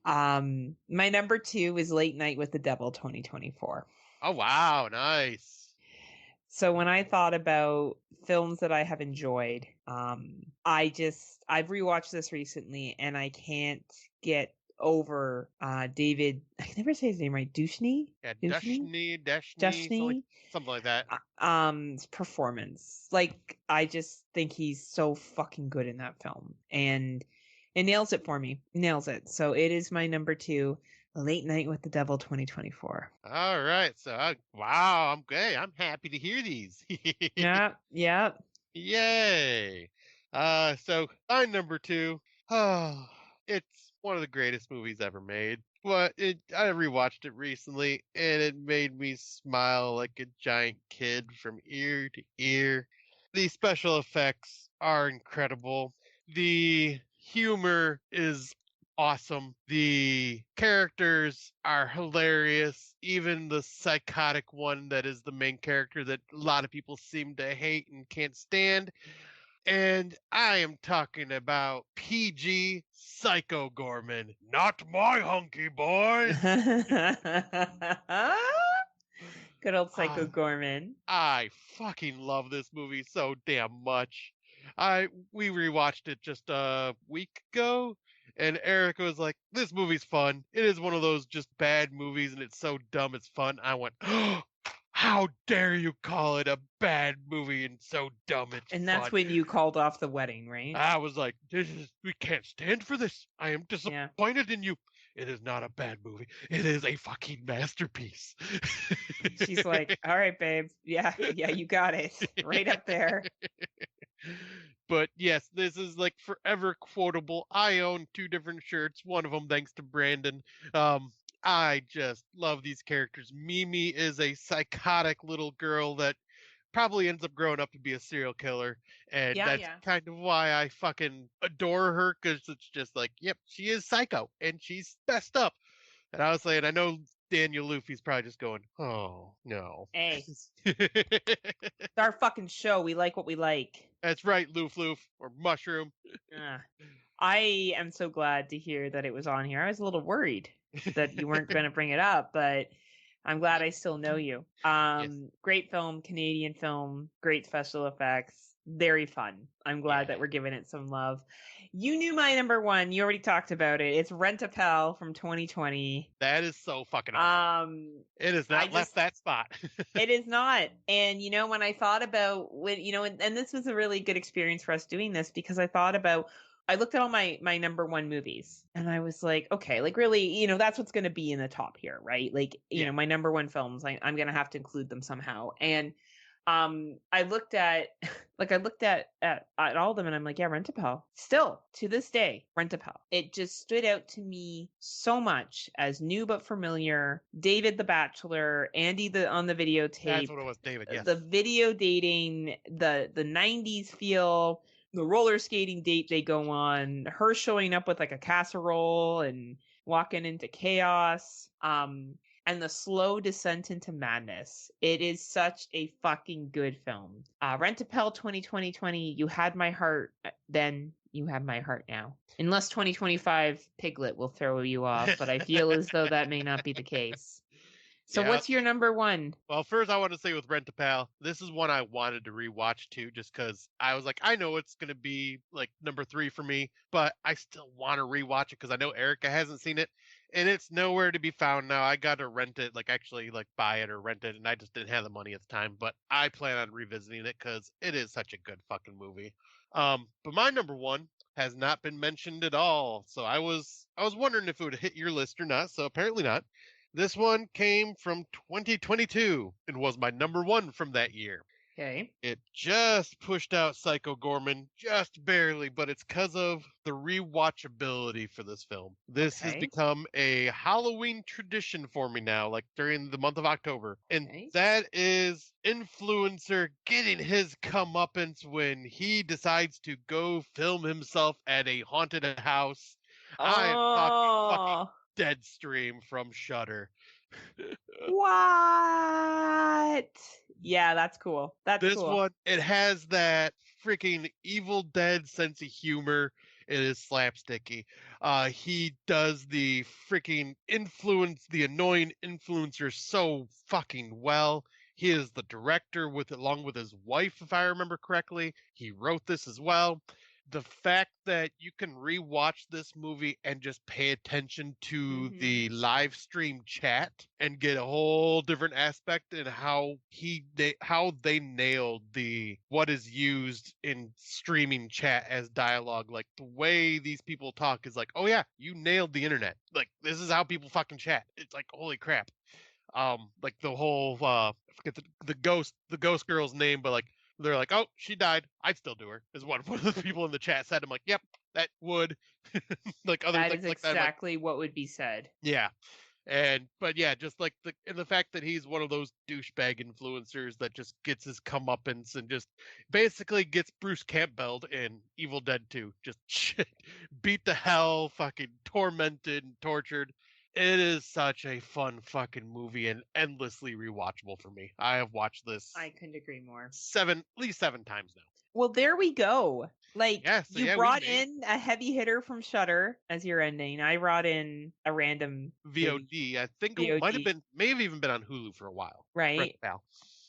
My number 2 is Late Night with the Devil 2024. Oh wow, nice. So when I thought about films that I have enjoyed, I've rewatched this recently and I can't get over David. I can never say his name right. Duchney? Yeah, Duchney? Destiny, something like that. Performance. Like, I just think he's so fucking good in that film. And it nails it for me. Nails it. So it is my number 2, Late Night with the Devil 2024. All right, so wow, I'm happy to hear these. Yeah, yeah. Yay! So my number 2, oh, it's one of the greatest movies ever made. But I rewatched it recently, and it made me smile like a giant kid from ear to ear. The special effects are incredible. The humor is awesome. The characters are hilarious. Even the psychotic one that is the main character that a lot of people seem to hate and can't stand. And I am talking about PG Psycho Gorman, not my hunky boy. Good old Psycho Ah, Gorman. I fucking love this movie so damn much. We rewatched it just a week ago, and Erica was like, "This movie's fun. It is one of those just bad movies, and it's so dumb it's fun." I went, "Oh, how dare you call it a bad movie and so dumb it's And fun. that's when you called off the wedding, right? I was like, we can't stand for this. I am Yeah. disappointed in you. It is not a bad movie. It is a fucking masterpiece. She's like, all right, babe. Yeah, you got it. Right up there. But yes, this is like forever quotable. I own 2 different shirts, one of them thanks to Brandon. Um, I just love these characters. Mimi is a psychotic little girl that probably ends up growing up to be a serial killer, and that's Yeah. kind of why I fucking adore her, because it's just like, yep, she is psycho and she's messed up. And I was saying, I know Daniel Luffy's probably just going, oh no. Hey, it's our fucking show. We like what we like. That's right, Loof or Mushroom. I am so glad to hear that it was on here. I was a little worried that you weren't going to bring it up, but I'm glad I still know you. Yes. Great film, Canadian film, great special effects, very fun. I'm glad that we're giving it some love. You knew my number one. You already talked about it. It's Rent-A-Pal from 2020. That is so fucking awesome. It has not left that spot. It is not. And, when I thought about and this was a really good experience for us doing this, because I looked at all my number one movies and I was like, okay, like really, that's what's going to be in the top here, right? Like, my number one films, I'm going to have to include them somehow. And I looked at all of them and I'm like, yeah, Rent-A-Pal. Still to this day, Rent-A-Pal. It just stood out to me so much as new but familiar. David the Bachelor, Andy on the videotape. That's what it was, David. Yes. The video dating, the 90s feel, the roller skating date they go on, her showing up with like a casserole and walking into chaos. And the slow descent into madness. It is such a fucking good film. Rent-A-Pal 2020, you had my heart then, you have my heart now. Unless 2025 Piglet will throw you off, but I feel as though that may not be the case. So what's your number one? Well, first I want to say with Rent-A-Pal, this is one I wanted to rewatch too, just because I was like, I know it's going to be like number 3 for me, but I still want to rewatch it because I know Erica hasn't seen it, and it's nowhere to be found now. I got to rent it, like actually like buy it or rent it, and I just didn't have the money at the time, but I plan on revisiting it because it is such a good fucking movie. But my number one has not been mentioned at all, so I was wondering if it would hit your list or not, so apparently not. This one came from 2022 and was my number one from that year. Okay. It just pushed out Psycho Gorman, just barely, but it's because of the rewatchability for this film. This has become a Halloween tradition for me now, like during the month of October. And that is influencer getting his comeuppance when he decides to go film himself at a haunted house. I am talking fucking Deadstream from Shudder. What? Yeah, that's cool. This one, it has that freaking Evil Dead sense of humor. It is slapsticky. He does the freaking the annoying influencer so fucking well. He is the director along with his wife, if I remember correctly. He wrote this as well. The fact that you can rewatch this movie and just pay attention to the live stream chat and get a whole different aspect in how they nailed what is used in streaming chat as dialogue. Like the way these people talk is like, oh yeah, you nailed the internet. Like this is how people fucking chat. It's like, holy crap. Like the whole I forget the ghost girl's name, but like they're like, oh, she died. I'd still do her. Is one of the people in the chat said. I'm like, yep, that would. Like other that things is like that. Exactly what would be said. Yeah, but yeah, just like the fact that he's one of those douchebag influencers that just gets his comeuppance and just basically gets Bruce Campbell in Evil Dead 2, just beat the hell, fucking tormented and tortured. It is such a fun fucking movie and endlessly rewatchable for me. I have watched this. I couldn't agree more. At least 7 times now. Well, there we go. Like you brought in a heavy hitter from Shudder as your ending. I brought in a random VOD. I think it may have even been on Hulu for a while. Right.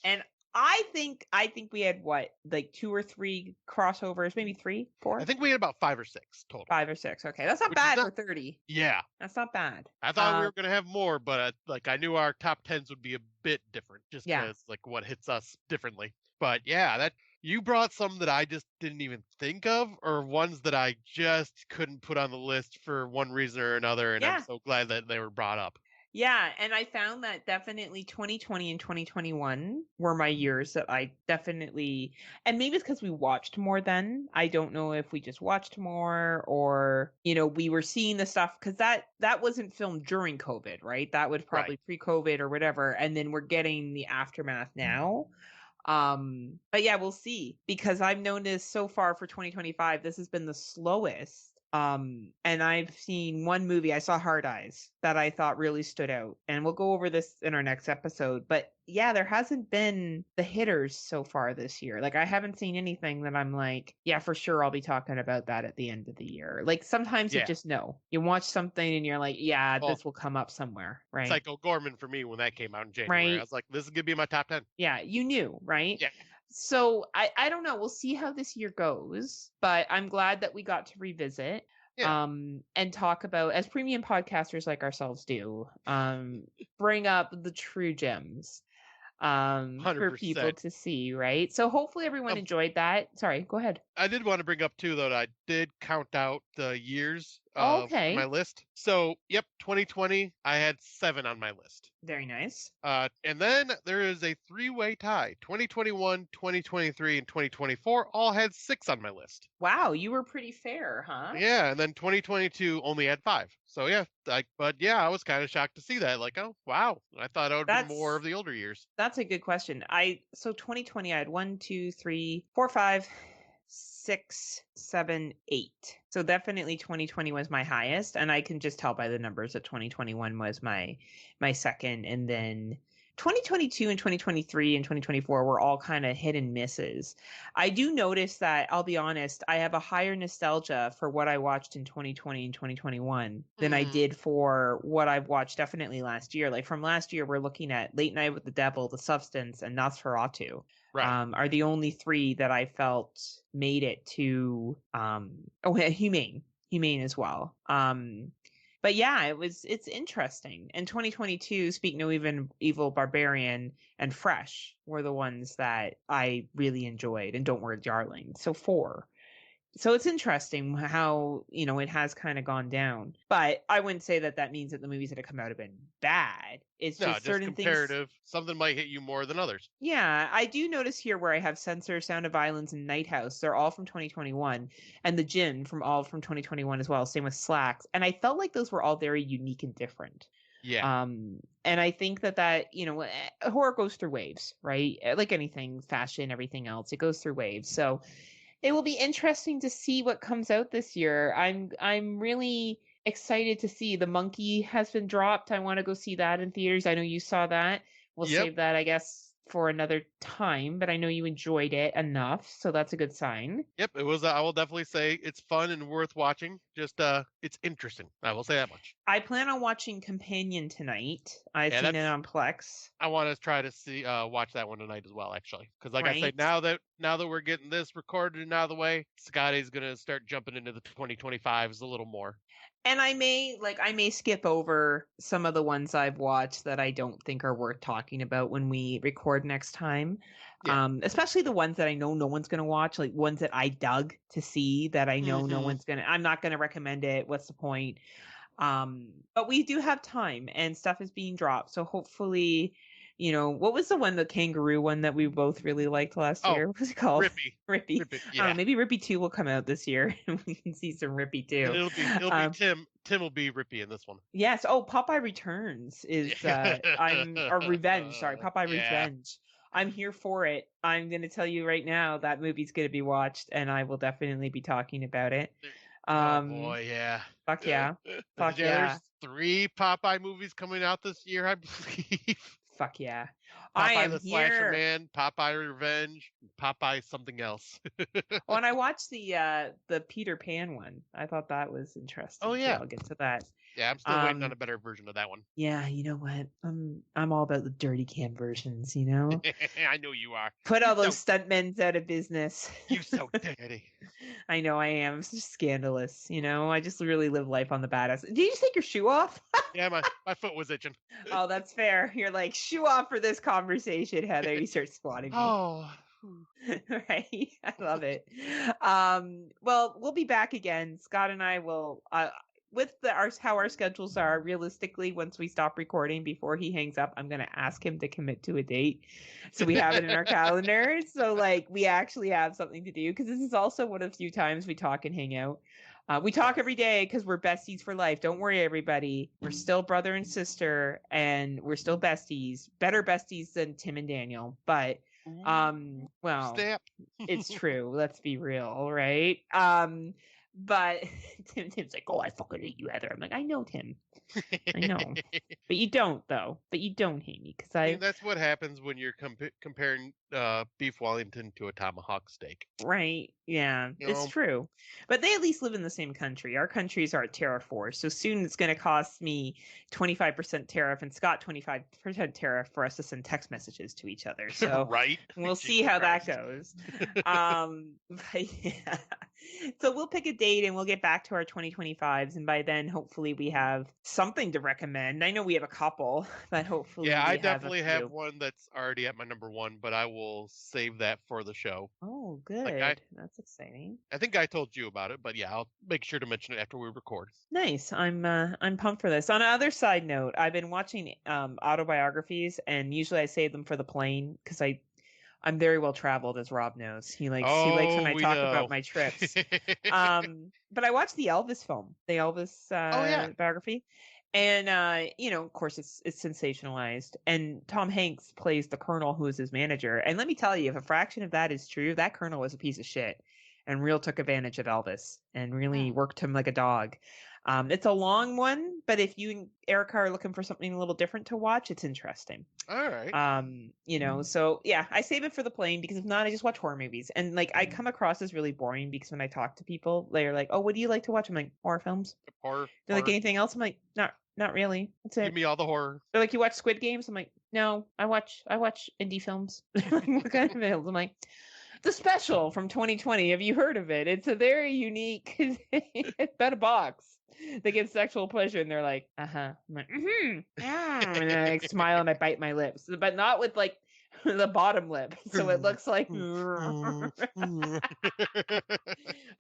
And I think we had what, like 2 or 3 crossovers, maybe 3, 4, I think we had about 5 or 6 total. 5 or 6. Okay, that's not Which is bad not, for 30. yeah. That's not bad. I thought we were gonna have more, but I knew our top tens would be a bit different, just Yeah. because like what hits us differently. But yeah, that you brought some that I just didn't even think of, or ones that I just couldn't put on the list for one reason or another, and I'm Yeah. so glad that they were brought up. Yeah, and I found that definitely 2020 and 2021 were my years that I definitely, and maybe it's because we watched more then. I don't know if we just watched more or, we were seeing the stuff because that wasn't filmed during COVID, right? That was Right. probably pre-COVID or whatever, and then we're getting the aftermath now. But yeah, we'll see, because I've noticed so far for 2025 this has been the slowest. And I've seen one movie, I saw Hard Eyes, that I thought really stood out, and we'll go over this in our next episode. But yeah, there hasn't been the hitters so far this year. Like, I haven't seen anything that I'm like, yeah, for sure I'll be talking about that at the end of the year. Like, sometimes you Yeah. just know, you watch something and you're like, yeah, Well, this will come up somewhere, right? Psycho Gorman for me when that came out in January. I Right. was like, this is gonna be my top 10. Yeah, you knew, right? Yeah. So I don't know. We'll see how this year goes, but I'm glad that we got to revisit Yeah. and talk about, as premium podcasters like ourselves do, bring up the true gems for people 100%. to see, right? So hopefully everyone Um, enjoyed that. Sorry, go ahead. I did want to bring up too, though, that I did count out the years Oh, of my okay. list. So, yep, 2020, I had 7 on my list. Very nice. And then there is a 3-way tie. 2021, 2023, and 2024 all had 6 on my list. Wow, you were pretty fair, huh? Yeah, and then 2022 only had 5. So yeah, I was kind of shocked to see that. Like, oh wow, I thought it would be more of the older years. That's a good question. So 2020, I had 1, 2, 3, 4, 5, 6, 7, 8. So definitely 2020 was my highest, and I can just tell by the numbers that 2021 was my second, and then 2022 and 2023 and 2024 were all kind of hit and misses. I do notice that, I'll be honest, I have a higher nostalgia for what I watched in 2020 and 2021 than I did for what I've watched definitely last year. Like, from last year, we're looking at Late Night with the Devil, The Substance, and Nosferatu. Right. Are the only 3 that I felt made it to Humane as well. But yeah, it's interesting. And 2022, Speak No Evil, Barbarian, and Fresh were the ones that I really enjoyed, and Don't Worry Darling. So 4. So it's interesting how, it has kind of gone down. But I wouldn't say that means that the movies that have come out have been bad. It's No, just just certain things. comparative. Something might hit you more than others. Yeah, I do notice here where I have Censor, Sound of Violence, and Night House. They're all from 2021, and The Gin from 2021 as well. Same with Slacks, and I felt like those were all very unique and different. Yeah. And I think that horror goes through waves, right? Like anything, fashion, everything else, it goes through waves. So it will be interesting to see what comes out this year. I'm really excited to see The Monkey has been dropped. I want to go see that in theaters. I know you saw that. We'll Yep. save that, I guess, for another time, but I know you enjoyed it enough, so that's a good sign. Yep, it was. I will definitely say it's fun and worth watching. Just it's interesting. I will say that much. I plan on watching Companion tonight. I've seen it on Plex. I want to try to see watch that one tonight as well, actually, because like I Right. said, now that we're getting this recorded and out of the way, Scotty's gonna start jumping into the 2025s a little more. And I may skip over some of the ones I've watched that I don't think are worth talking about when we record next time. Yeah. Especially the ones that I know no one's going to watch, like ones that I dug to see that I know no one's going to, I'm not going to recommend it. What's the point? But we do have time and stuff is being dropped. So hopefully, what was the one, the kangaroo one that we both really liked last year? What was it called? Rippy. Yeah. Maybe Rippy 2 will come out this year and we can see some Rippy 2. And it'll be Tim. Tim will be Rippy in this one. Yes. Oh, Popeye Returns is Revenge. Sorry, Popeye Revenge. I'm here for it. I'm going to tell you right now that movie's going to be watched and I will definitely be talking about it. Oh boy, yeah. Fuck yeah. Fuck yeah. There's 3 Popeye movies coming out this year, I believe. Fuck yeah. Popeye the Slasher Man, Popeye Revenge, Popeye something else. And I watched the Peter Pan one. I thought that was interesting. Oh yeah. I'll get to that. Yeah, I'm still waiting on a better version of that one. Yeah, you know what? I'm all about the dirty cam versions, you know? I know you are. Put You all those so stuntmen out of business. you so dirty. I know I am. It's just scandalous, you know? I just really live life on the badass. Did you just take your shoe off? Yeah, my foot was itching. Oh, that's fair. You're like, shoe off for this conversation, Heather. You start squatting me. Oh. Right. I love it. Well, we'll be back again. Scott and I will with how our schedules are, realistically, once we stop recording before he hangs up, I'm gonna ask him to commit to a date. So we have it in our calendars. So like we actually have something to do, because this is also one of the few times we talk and hang out. We talk every day because we're besties for life. Don't worry, everybody. We're still brother and sister, and we're still besties. Better besties than Tim and Daniel. But well, Snap. it's true. Let's be real, right? But Tim's like, "Oh, I fucking hate you, Heather." I'm like, "I know, Tim. I know, but you don't, though. But you don't hate me because I I mean, that's what happens when you're comparing beef Wellington to a tomahawk steak. right? Yeah, You it's know? true. But they at least live in the same country. Our countries are at tariff wars, so soon it's going to cost me 25% tariff and Scott 25% tariff for us to send text messages to each other. So Right? we'll see Jesus how Christ. that goes. But yeah. So we'll pick a date and we'll get back to our 2025s, and by then hopefully we have something to recommend. I know we have a couple, but hopefully Yeah, we I have a definitely have few. one that's already at my number one, but I will save that for the show. Oh, Like good. That's exciting. I think I told you about it, but yeah, I'll make sure to mention it after we record. Nice. I'm pumped for this. On another side note, I've been watching autobiographies, and usually I save them for the plane because I'm very well traveled, as Rob knows. He likes when Oh, I we talk about know. my trips. But I watched the Elvis film, the Elvis Oh yeah. biography, and of course it's sensationalized. And Tom Hanks plays the colonel who is his manager. And let me tell you, if a fraction of that is true, that colonel was a piece of shit and real took advantage of Elvis and really worked him like a dog. It's a long one, but if you and Erica are looking for something a little different to watch, it's interesting. All right. So yeah, I save it for the plane because if not, I just watch horror movies. And like I come across as really boring because when I talk to people, they're like, "Oh, what do you like to watch?" I'm like, "Horror films." Horror. They're like, "Anything else?" I'm like, "Not really. That's Give it." me all the horror. They're like, "You watch Squid Games?" I'm like, "No, I watch indie films." Like, what kind of films? I'm like, "The Special from 2020. Have you heard of it? It's a very unique it's about a box. They get sexual pleasure and they're like, uh-huh." I'm like, and then I like, smile and I bite my lips, but not with like the bottom lip. So it looks like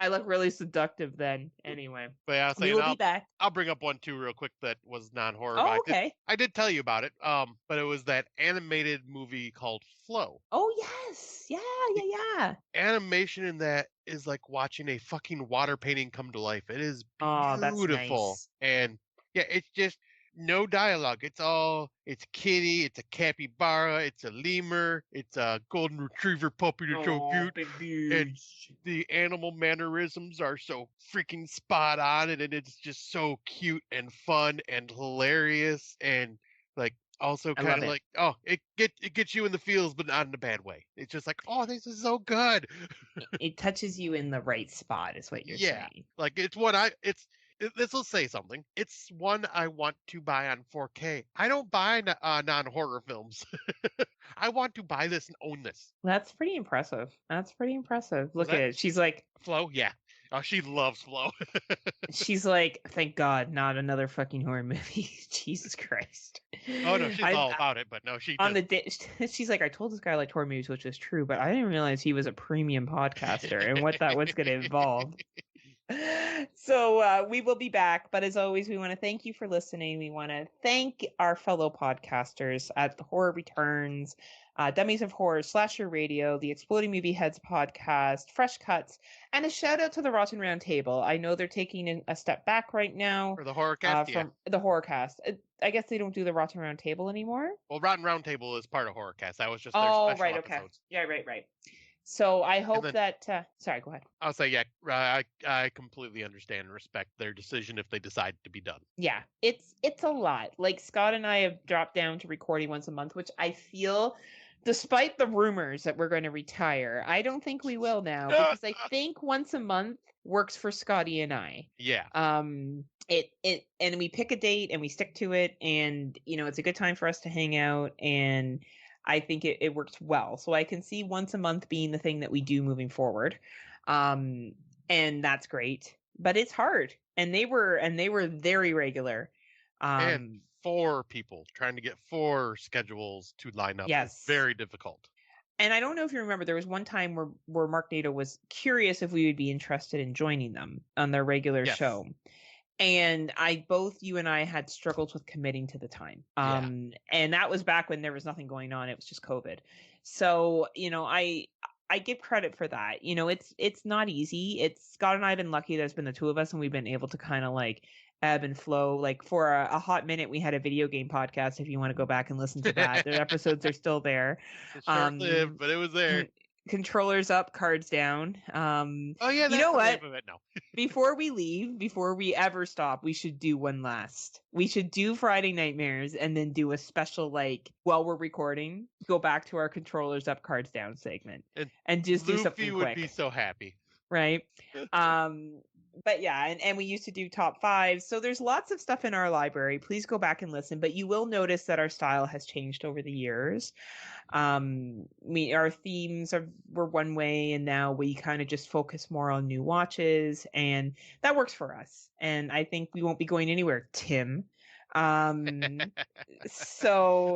I look really seductive then. Anyway, But yeah, I was we saying will be back. I'll bring up one too real quick that was non-horror. But Oh, okay. I did tell you about it. But it was that animated movie called Flow. Oh, yes. Yeah, The yeah. animation in that is like watching a fucking water painting come to life. It is Oh, that's beautiful. nice. And yeah, it's just no dialogue. It's kitty, it's a capybara, it's a lemur, it's a golden retriever puppy that's so cute. Big And dudes. the animal mannerisms are so freaking spot on, and it's just so cute and fun and hilarious, and like also I kind love of it. like it gets you in the feels, but not in a bad way. It's just like, oh, this is so good. It touches you in the right spot, is what you're Yeah, saying. like this will say something. It's one I want to buy on 4K. I don't buy non-horror films. I want to buy this and own this. That's pretty impressive. That's pretty impressive. Was Look at that it. She's like, Flo? Yeah. Oh, she loves Flo. thank God, not another fucking horror movie. Jesus Christ. Oh no, she's I all about it, but no, she on just the day she's like, I told this guy I liked horror movies, which is true, but I didn't realize he was a premium podcaster and what that was going to involve. So we will be back, but as always, we want to thank you for listening. We want to thank our fellow podcasters at the Horror Returns, Dummies of Horror, Slasher Radio, the Exploding Movie Heads podcast, Fresh Cuts, and a shout out to the Rotten Round Table. I know they're taking a step back right now for the horror cast. Yeah. from the horror cast. I guess they don't do the Rotten Round Table anymore. Well, Rotten Roundtable is part of horror cast. That was just their Oh, special right, episodes. okay. Yeah, right. So I hope then- that. Sorry, go ahead. I'll say, yeah, I completely understand and respect their decision if they decide to be done. Yeah, it's a lot. Like Scott and I have dropped down to recording once a month, which I feel despite the rumors that we're going to retire, I don't think we will now, because I think once a month works for Scotty and I. Yeah. And we pick a date and we stick to it, and it's a good time for us to hang out, and I think it works well. So I can see once a month being the thing that we do moving forward. And that's great. But it's hard. And they were very regular. And 4 people trying to get 4 schedules to line up is very difficult. And I don't know if you remember, there was one time where Mark Nato was curious if we would be interested in joining them on their regular show. And both you and I had struggles with committing to the time. And that was back when there was nothing going on. It was just COVID. So, I give credit for that. It's not easy. It's Scott and I have been lucky that it's been the two of us, and we've been able to kind of like ebb and flow. Like for a hot minute, we had a video game podcast. If you want to go back and listen to that, the episodes are still there. It's short-lived, but it was there. Controllers up, cards down. Oh yeah, that's you know the what? name of it now. Before we leave, before we ever stop, we should do one last. We should do Friday Nightmares and then do a special, like, while we're recording, go back to our Controllers Up, Cards Down segment and just do something quick. Luffy would be so happy. Right? But yeah, and we used to do top 5. So there's lots of stuff in our library. Please go back and listen. But you will notice that our style has changed over the years. Our themes were one way, and now we kind of just focus more on new watches, and that works for us. And I think we won't be going anywhere, Tim. So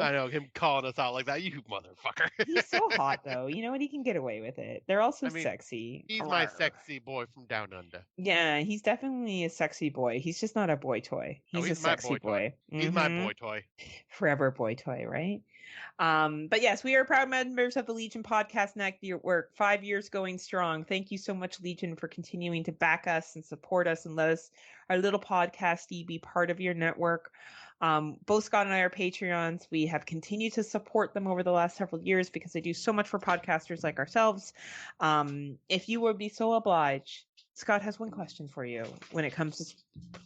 I know him calling us out like that, you motherfucker. He's so hot though. You know what? He can get away with it. They're also sexy. He's my sexy boy from down under. Yeah, he's definitely a sexy boy. He's just not a boy toy. He's a sexy boy. He's my boy toy. Forever boy toy, right? But yes, we are proud members of the Legion Podcast Network. 5 years going strong. Thank you so much, Legion, for continuing to back us and support us and let us, our little podcasty, be part of your network. Both Scott and I are Patreons. We have continued to support them over the last several years because they do so much for podcasters like ourselves. If you would be so obliged, Scott has one question for you when it comes to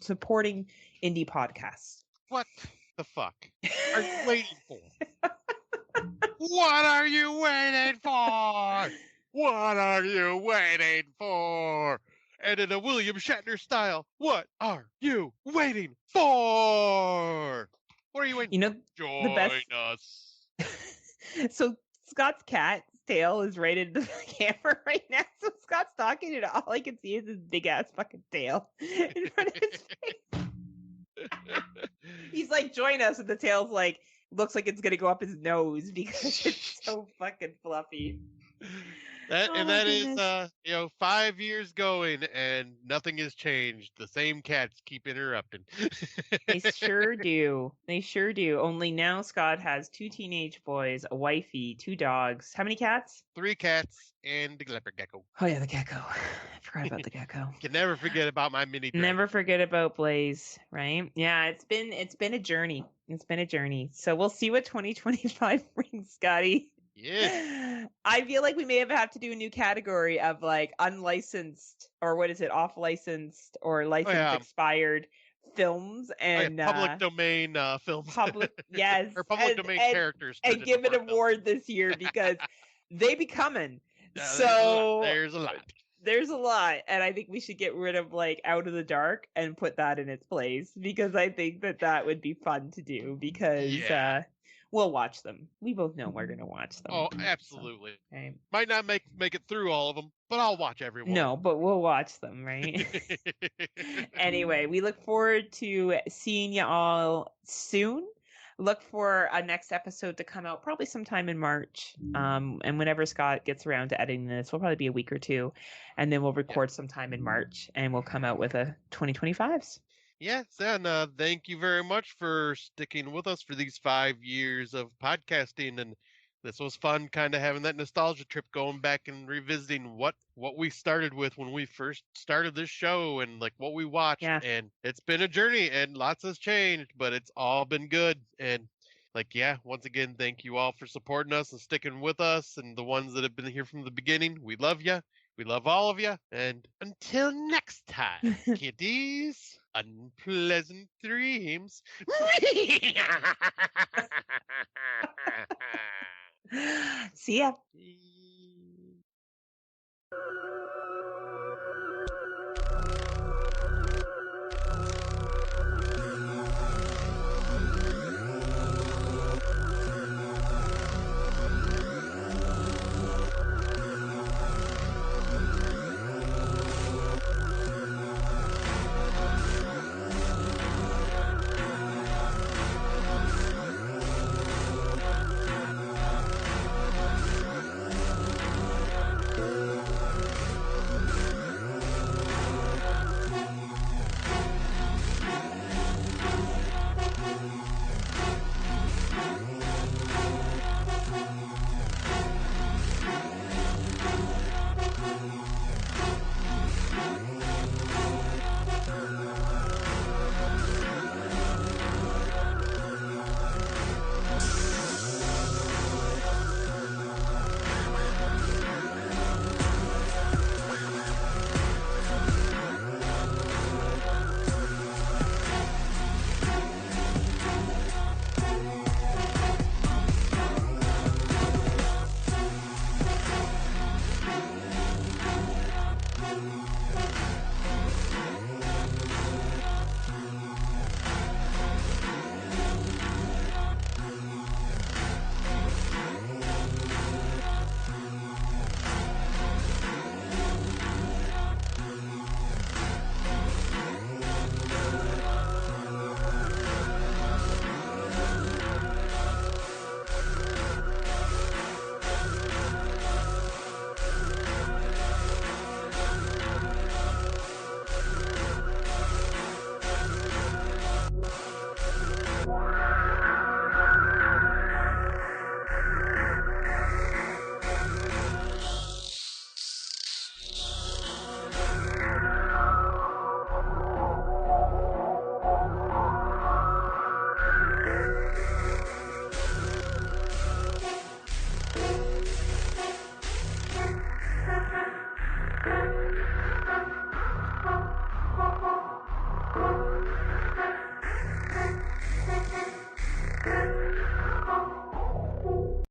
supporting indie podcasts. What the fuck are you waiting for? What are you waiting for? What are you waiting for? And in a William Shatner style, what are you waiting for? What are you waiting for? Join us. So Scott's cat's tail is right into the camera right now. So Scott's talking, and all I can see is his big ass fucking tail in front of his face. He's like, join us, and the tail's like, looks like it's gonna go up his nose because it's so fucking fluffy. That is 5 years going and nothing has changed. The same cats keep interrupting. They sure do. They sure do. Only now Scott has 2 teenage boys, a wifey, 2 dogs. How many cats? 3 cats and the leopard gecko. Oh yeah, the gecko. I forgot about the gecko. Can never forget about my mini dragon. Never forget about Blaze, right? Yeah, it's been a journey. It's been a journey. So we'll see what 2025 brings, Scotty. Yeah. I feel like we may have to do a new category of like unlicensed, or what is it, off licensed or licensed expired films and public domain films. Yes. Or public domain characters. And give an award this year because they be coming. There's a lot. There's a lot, and I think we should get rid of like Out of the Dark and put that in its place, because I think that would be fun to do, because we'll watch them. We both know we're gonna watch them. Oh, absolutely. So, okay. Might not make it through all of them, but I'll watch everyone. No, but we'll watch them, right? Anyway, we look forward to seeing you all soon. Look for a next episode to come out probably sometime in March. And whenever Scott gets around to editing this, will probably be a week or two. And then we'll record sometime in March, and we'll come out with a 2025s. Yes, and thank you very much for sticking with us for these 5 years of podcasting. And this was fun, kind of having that nostalgia trip, going back and revisiting what we started with when we first started this show, and like what we watched. Yeah. And it's been a journey, and lots has changed, but it's all been good. And once again, thank you all for supporting us and sticking with us, and the ones that have been here from the beginning. We love you. We love all of you. And until next time, kiddies, unpleasant dreams. See ya.